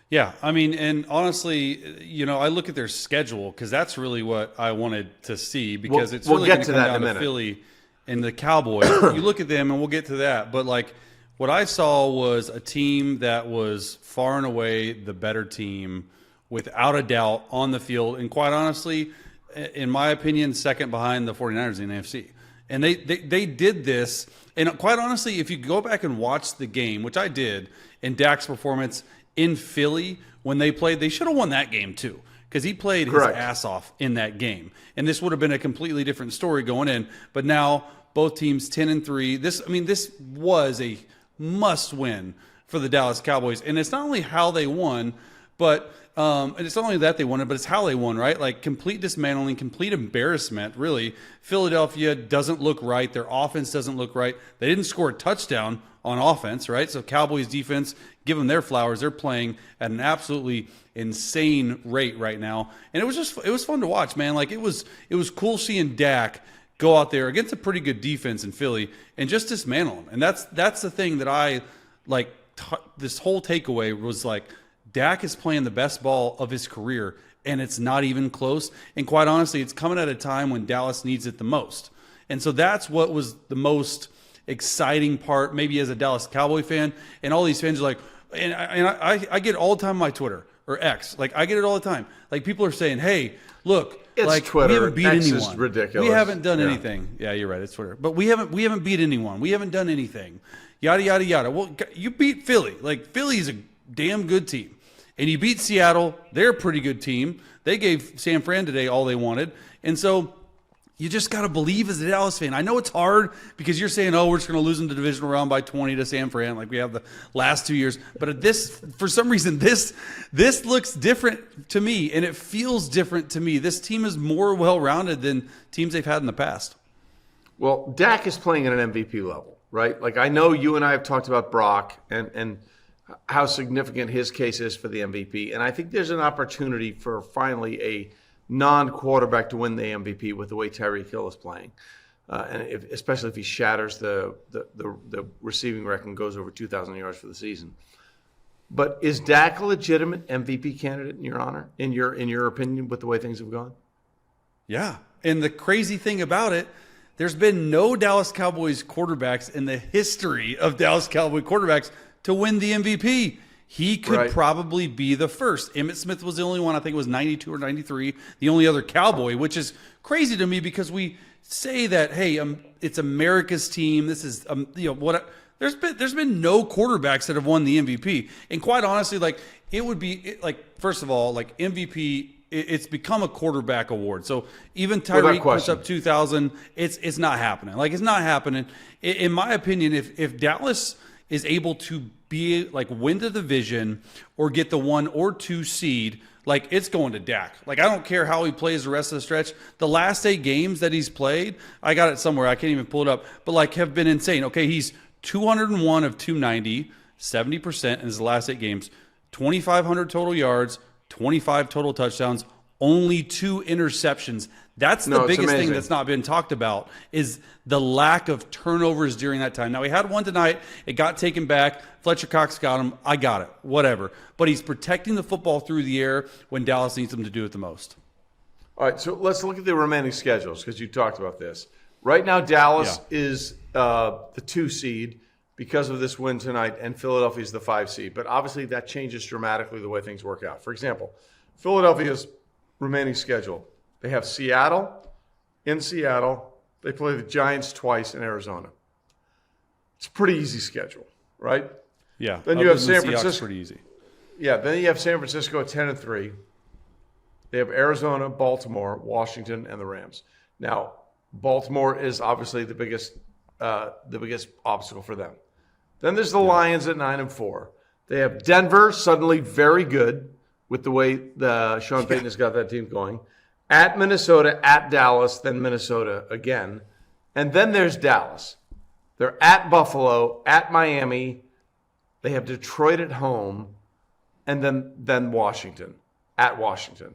Yeah, I mean, and honestly, I look at their schedule because that's really what I wanted to see because it's really going to come down to Philly and the Cowboys. You look at them, and we'll get to that, but what I saw was a team that was far and away the better team, without a doubt, on the field. And quite honestly, in my opinion, second behind the 49ers in the NFC. And they did this. And quite honestly, if you go back and watch the game, which I did, and Dak's performance in Philly when they played, they should have won that game too, because he played his ass off in that game. And this would have been a completely different story going in. But now both teams 10-3. This was a must win for the Dallas Cowboys. And it's not only how they won, but and it's not only that they won it, but it's how they won, right? Like complete dismantling, complete embarrassment, really. Philadelphia doesn't look right. Their offense doesn't look right. They didn't score a touchdown on offense, right? So Cowboys defense, give them their flowers. They're playing at an absolutely insane rate right now. And it was fun to watch, man. Like it was cool seeing Dak go out there against a pretty good defense in Philly and just dismantle them. And that's the thing that I like. This whole takeaway was like, Dak is playing the best ball of his career, and it's not even close. And quite honestly, it's coming at a time when Dallas needs it the most. And so that's what was the most exciting part, maybe as a Dallas Cowboy fan. And all these fans are like, and I get it all the time on my Twitter or X. Like, I get it all the time. Like, people are saying, hey, look, it's like Twitter. We haven't beat X anyone. Is ridiculous. We haven't done anything. Yeah, you're right. It's Twitter. But we haven't beat anyone. We haven't done anything. Yada, yada, yada. Well, you beat Philly. Like, Philly's a damn good team. And you beat Seattle. They're a pretty good team. They gave San Fran today all they wanted. And so you just got to believe as a Dallas fan. I know it's hard because you're saying, oh, we're just going to lose in the divisional round by 20 to San Fran like we have the last 2 years. But for some reason, this looks different to me, and it feels different to me. This team is more well-rounded than teams they've had in the past. Well, Dak is playing at an MVP level, right? Like, I know you and I have talked about Brock and how significant his case is for the MVP. And I think there's an opportunity for finally a non-quarterback to win the MVP with the way Tyreek Hill is playing. Especially if he shatters the receiving record and goes over 2,000 yards for the season. But is Dak a legitimate MVP candidate in your honor, in your opinion, with the way things have gone? Yeah. And the crazy thing about it, there's been no Dallas Cowboys quarterbacks in the history of Dallas Cowboy quarterbacks to win the MVP. He could probably be the first. Emmitt Smith was the only one. I think it was 92 or 93, the only other Cowboy, which is crazy to me because we say that, hey, it's America's team. This is, what. There's been no quarterbacks that have won the MVP. And quite honestly, like, it would be, like, first of all, like, MVP, it's become a quarterback award. So even Tyreek puts up 2,000, it's not happening. Like, it's not happening. In my opinion, if Dallas is able to be like win the division or get the 1 or 2 seed, like it's going to Dak. Like, I don't care how he plays the rest of the stretch. The last 8 games that he's played, I got it somewhere. I can't even pull it up, but like have been insane. Okay. He's 201 of 290, 70% in his last 8 games, 2,500 total yards, 25 total touchdowns, only 2 interceptions. That's the biggest thing that's not been talked about is the lack of turnovers during that time. Now, he had one tonight. It got taken back. Fletcher Cox got him. I got it. Whatever. But he's protecting the football through the air when Dallas needs him to do it the most. All right, so let's look at the remaining schedules because you talked about this. Right now, Dallas is the 2 seed because of this win tonight, and Philadelphia is the 5 seed. But obviously, that changes dramatically the way things work out. For example, Philadelphia's remaining schedule. They have Seattle. In Seattle, they play the Giants twice in Arizona. It's a pretty easy schedule, right? Yeah. Then you have San Francisco. Pretty easy. Yeah. Then you have San Francisco at 10-3. They have Arizona, Baltimore, Washington, and the Rams. Now, Baltimore is obviously the biggest obstacle for them. Then there's the Lions at 9-4. They have Denver, suddenly very good with the way Sean Payton has got that team going. At Minnesota, at Dallas, then Minnesota again. And then there's Dallas. They're at Buffalo, at Miami. They have Detroit at home, and then Washington, at Washington.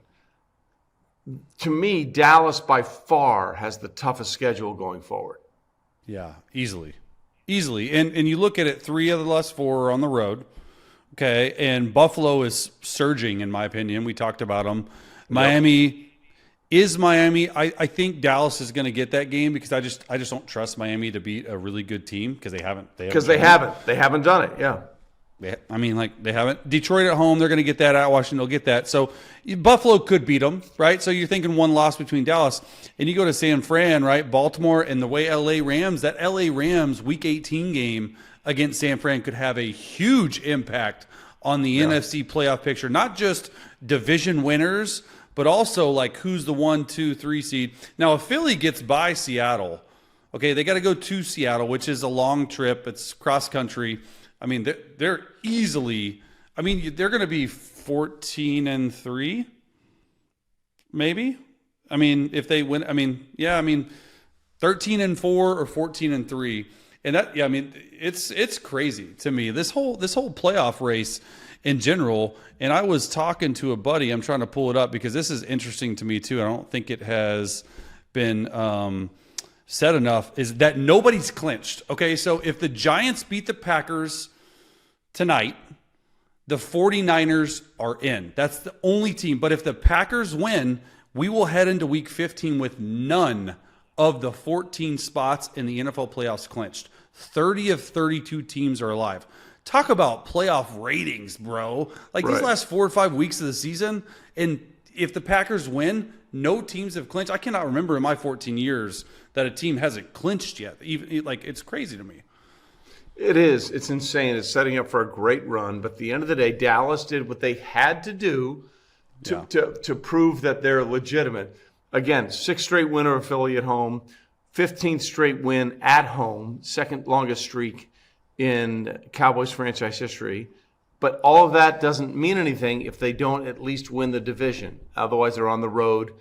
To me, Dallas by far has the toughest schedule going forward. Yeah, easily. And you look at it, 3 of the last 4 are on the road. Okay, and Buffalo is surging, in my opinion. We talked about them. Miami is Miami. I think Dallas is going to get that game because I just don't trust Miami to beat a really good team because they haven't. They haven't done it. Yeah. They haven't. Detroit at home, they're going to get that. At Washington, they'll get that. So Buffalo could beat them, right? So you're thinking 1 loss between Dallas. And you go to San Fran, right? Baltimore and the way that LA Rams Week 18 game against San Fran could have a huge impact on the NFC playoff picture, not just division winners, but also like who's the 1, 2, 3 seed. Now, if Philly gets by Seattle, okay, they got to go to Seattle, which is a long trip. It's cross country. I mean, they're easily. I mean, they're going to be 14-3, maybe. I mean, if they win, 13-4 or 14-3, and that, I mean, it's crazy to me. This whole playoff race in general. And I was talking to a buddy. I'm trying to pull it up because this is interesting to me too. I don't think it has been said enough. Is that nobody's clinched? Okay, so if the Giants beat the Packers tonight, the 49ers are in. That's the only team. But if the Packers win, we will head into week 15 with none of the 14 spots in the NFL playoffs clinched. 30 of 32 teams are alive. Talk about playoff ratings, bro. Like these last 4 or 5 weeks of the season, and if the Packers win, no teams have clinched. I cannot remember in my 14 years that a team hasn't clinched yet. Even like it's crazy to me. It is. It's insane. It's setting up for a great run. But at the end of the day, Dallas did what they had to do to prove that they're legitimate. Again, 6th straight win over Philly at home, 15th straight win at home, second longest streak in Cowboys franchise history. But all of that doesn't mean anything if they don't at least win the division. Otherwise, they're on the road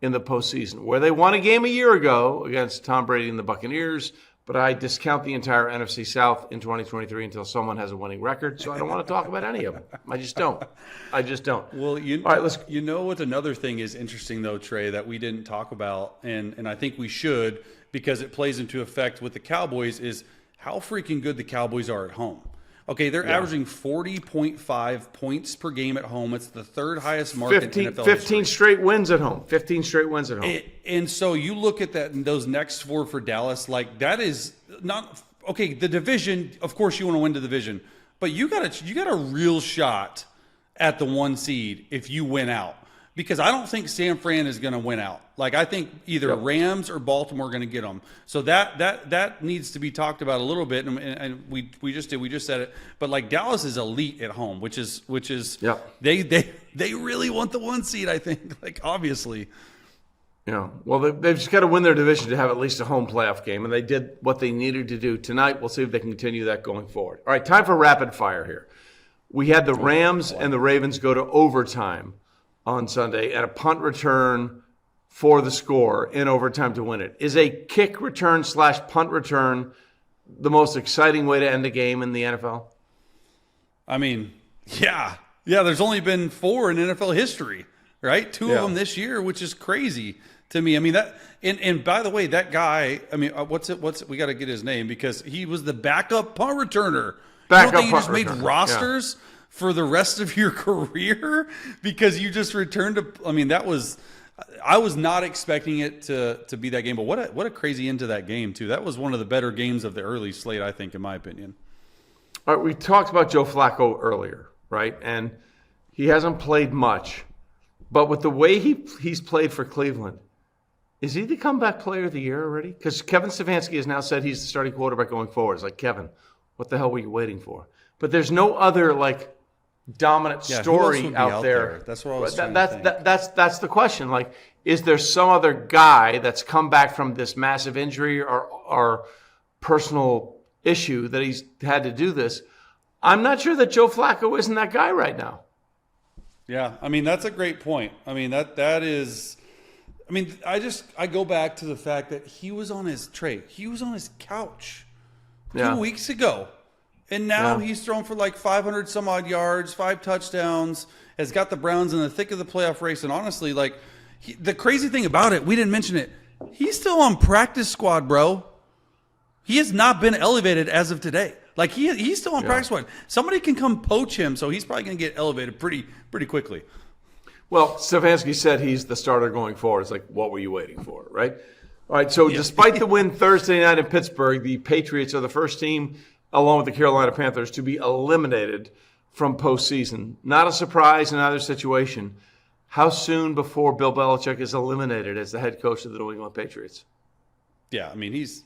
in the postseason, where they won a game a year ago against Tom Brady and the Buccaneers. But I discount the entire NFC South in 2023 until someone has a winning record. So I don't want to talk about any of them. I just don't. Well, all right, you know what another thing is interesting, though, Trey, that we didn't talk about, and I think we should because it plays into effect with the Cowboys, is how freaking good the Cowboys are at home. Okay, they're averaging 40.5 points per game at home. It's the third highest mark in NFL 15 straight wins at home. 15 straight wins at home. And so you look at that and those next 4 for Dallas, like that is not – okay, the division, of course you want to win the division, but you got a real shot at the 1 seed if you win out. Because I don't think San Fran is going to win out. Like I think either Rams or Baltimore are going to get them. So that needs to be talked about a little bit, and we just did. We just said it. But like Dallas is elite at home, which is they really want the 1 seed. I think, like obviously. Yeah. Well, they've just got to win their division to have at least a home playoff game, and they did what they needed to do tonight. We'll see if they can continue that going forward. All right, time for rapid fire here. We had the Rams and the Ravens go to overtime on Sunday and a punt return for the score in overtime to win it. Is a kick return / punt return the most exciting way to end a game in the NFL? I mean, yeah. There's only been 4 in NFL history, right? 2 of them this year, which is crazy to me. I mean that, and by the way, that guy. I mean, what's we got to get his name because he was the backup punt returner. You don't think you just made rosters for the rest of your career because you just returned to? I mean, I was not expecting it to be that game, but what a crazy end to that game too. That was one of the better games of the early slate, I think, in my opinion. All right, we talked about Joe Flacco earlier, right? And he hasn't played much, but with the way he's played for Cleveland, is he the comeback player of the year already? Because Kevin Stefanski has now said he's the starting quarterback going forward. It's like, Kevin, what the hell were you waiting for? But there's no other dominant story out there. That's what I was trying to think. That's the question. Like, is there some other guy that's come back from this massive injury or personal issue that he's had to do this? I'm not sure that Joe Flacco isn't that guy right now. Yeah, I mean that's a great point. I mean that is. I mean, I go back to the fact that he was on his couch 2 weeks ago. And now he's thrown for like 500 some odd yards, 5 touchdowns, has got the Browns in the thick of the playoff race. And honestly, like the crazy thing about it, we didn't mention it. He's still on practice squad, bro. He has not been elevated as of today. Like he's still on practice squad. Somebody can come poach him, so he's probably going to get elevated pretty quickly. Well, Stefanski said he's the starter going forward. It's like, what were you waiting for, right? All right, so despite the win Thursday night in Pittsburgh, the Patriots are the first team, along with the Carolina Panthers, to be eliminated from postseason. Not a surprise in either situation. How soon before Bill Belichick is eliminated as the head coach of the New England Patriots? Yeah, I mean, he's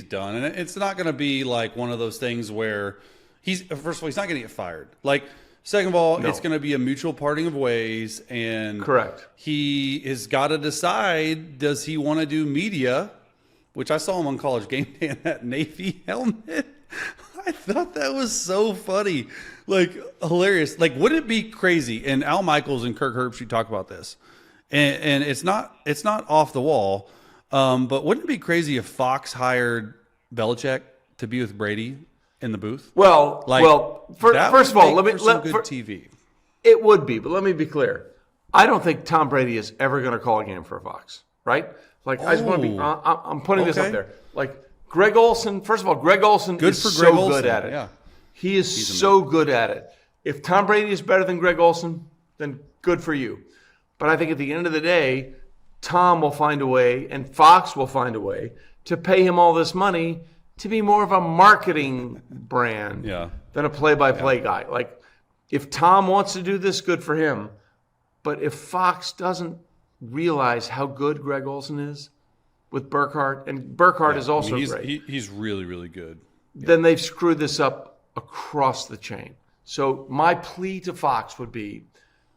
done. And it's not going to be like one of those things where first of all, he's not going to get fired. Like, Second of all, No. it's going to be a mutual parting of ways, and Correct. he has got to decide, does he want to do media, which I saw him on College Game Day in that Navy helmet. I thought that was so funny, like hilarious. Like, wouldn't it be crazy? And Al Michaels and Kirk Herbstreit talk about this, and it's not off the wall. But wouldn't it be crazy if Fox hired Belichick to be with Brady in the booth? Well, first of all, let me some good TV. It would be, but let me be clear. I don't think Tom Brady is ever going to call a game for Fox, right? Like, I just want to be. I'm putting this up there. Like, Greg Olson. First of all, Greg Olson is so good at it. Yeah. He is so good at it. If Tom Brady is better than Greg Olson, then good for you. But I think at the end of the day, Tom will find a way, and Fox will find a way to pay him all this money to be more of a marketing brand than a play-by-play guy. Like, if Tom wants to do this, good for him. But if Fox doesn't realize how good Greg Olson is with Burkhardt, and Burkhardt is also great. He's really, really good. Then they've screwed this up across the chain. So my plea to Fox would be,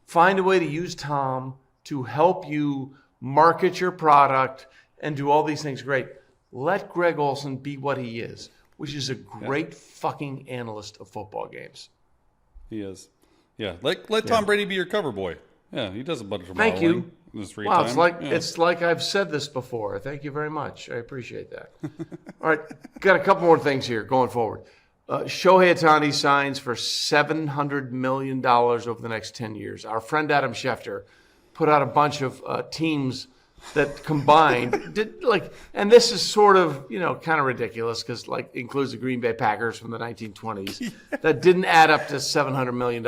find a way to use Tom to help you market your product and do all these things great. Let Greg Olson be what he is, which is a great fucking analyst of football games. He is. Yeah, let Tom Brady be your cover boy. Yeah, he does a bunch of Thank you. in his free Wow, time. it's like I've said this before. Thank you very much. I appreciate that. All right, got a couple more things here going forward. Shohei Ohtani signs for $700 million over the next 10 years. Our friend Adam Schefter put out a bunch of teams that combined and this is sort of, kind of ridiculous because includes the Green Bay Packers from the 1920s that didn't add up to $700 million.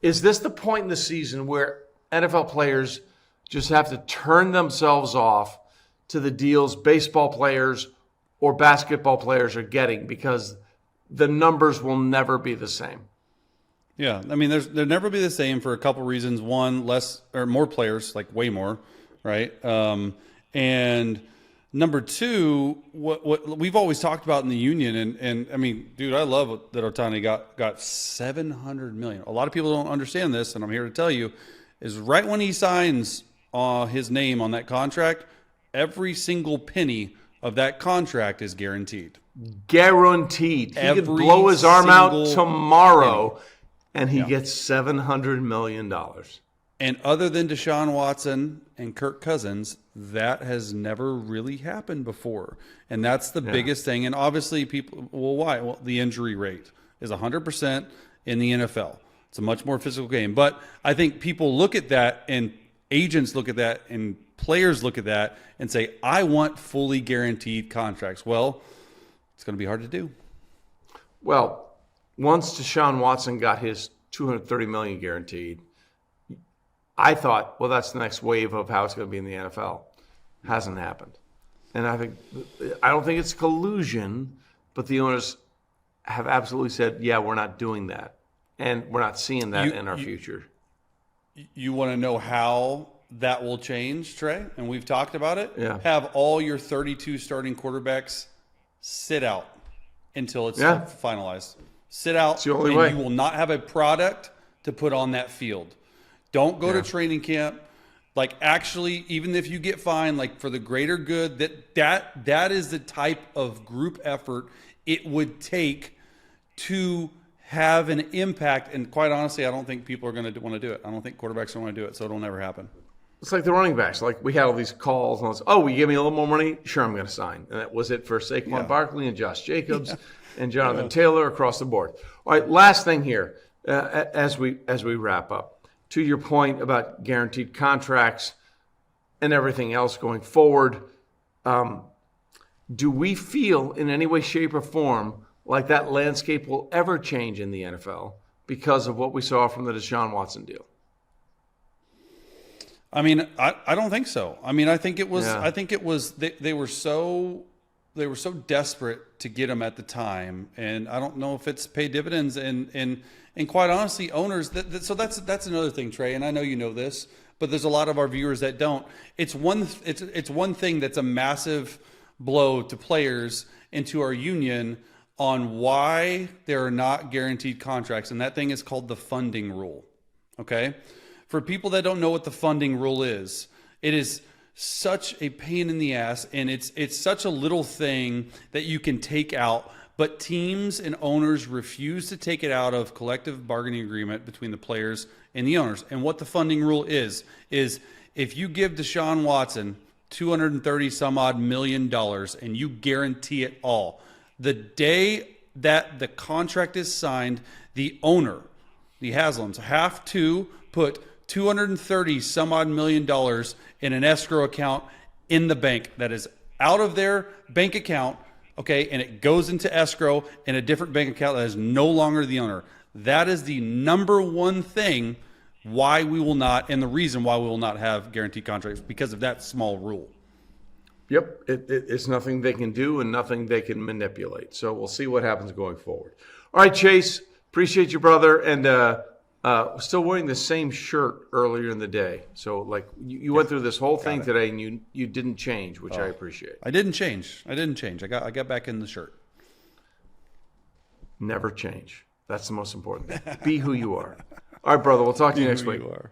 Is this the point in the season where NFL players just have to turn themselves off to the deals baseball players or basketball players are getting because the numbers will never be the same? Yeah, I mean, they'll never be the same for a couple reasons. One, less or more players, like way more, right? And number two, what we've always talked about in the union, and I mean, dude, I love that Ohtani got $700 million. A lot of people don't understand this, and I'm here to tell you, is right when he signs his name on that contract, every single penny of that contract is guaranteed. Guaranteed. He could Every blow his arm out single tomorrow, penny. and he gets $700 million. And other than Deshaun Watson and Kirk Cousins, that has never really happened before. And that's the biggest thing. And obviously people, well, why? Well, the injury rate is 100% in the NFL. It's a much more physical game. But I think people look at that, and agents look at that, and players look at that and say, I want fully guaranteed contracts. Well, it's going to be hard to do. Well, once Deshaun Watson got his $230 million guaranteed, I thought, well, that's the next wave of how it's going to be in the NFL. Hasn't happened. And I don't think it's collusion, but the owners have absolutely said, yeah, we're not doing that. And we're not seeing that in our future. You want to know how that will change, Trey? And we've talked about it. Yeah. Have all your 32 starting quarterbacks sit out until it's finalized. Sit out, it's the only and way. you will not have a product to put on that field. Don't go to training camp. Like, actually, even if you get fined, like, for the greater good, that is the type of group effort it would take to have an impact. And quite honestly, I don't think people are going to want to do it. I don't think quarterbacks are going to do it, so it'll never happen. It's like the running backs. Like, we had all these calls. And will you give me a little more money? Sure, I'm going to sign. And that was it for Saquon Barkley and Josh Jacobs and Jonathan Taylor across the board. All right, last thing here as we wrap up. To your point about guaranteed contracts and everything else going forward, do we feel in any way, shape, or form like that landscape will ever change in the NFL because of what we saw from the Deshaun Watson deal? I mean, I don't think so. I mean, I think it was they were so desperate to get him at the time, and I don't know if it's paid dividends. And quite honestly, owners. So that's another thing, Trey. And I know you know this, but there's a lot of our viewers that don't. It's one thing that's a massive blow to players and to our union on why there are not guaranteed contracts, and that thing is called the funding rule. Okay? For people that don't know what the funding rule is, it is such a pain in the ass, and it's such a little thing that you can take out, but teams and owners refuse to take it out of collective bargaining agreement between the players and the owners. And what the funding rule is if you give Deshaun Watson $230 some odd million and you guarantee it all, the day that the contract is signed, the owner, the Haslams, have to put $230 some odd million in an escrow account in the bank that is out of their bank account, okay, and it goes into escrow in a different bank account that is no longer the owner. That is the number one thing why we will not, and the reason why we will not have guaranteed contracts, because of that small rule. Yep, it's nothing they can do and nothing they can manipulate. So we'll see what happens going forward. All right, Chase, appreciate you, brother. And still wearing the same shirt earlier in the day. So, like, you went through this whole thing today and you didn't change, which I appreciate. I didn't change. I got back in the shirt. Never change. That's the most important thing. Be who you are. All right, brother, we'll talk to you next week. You are.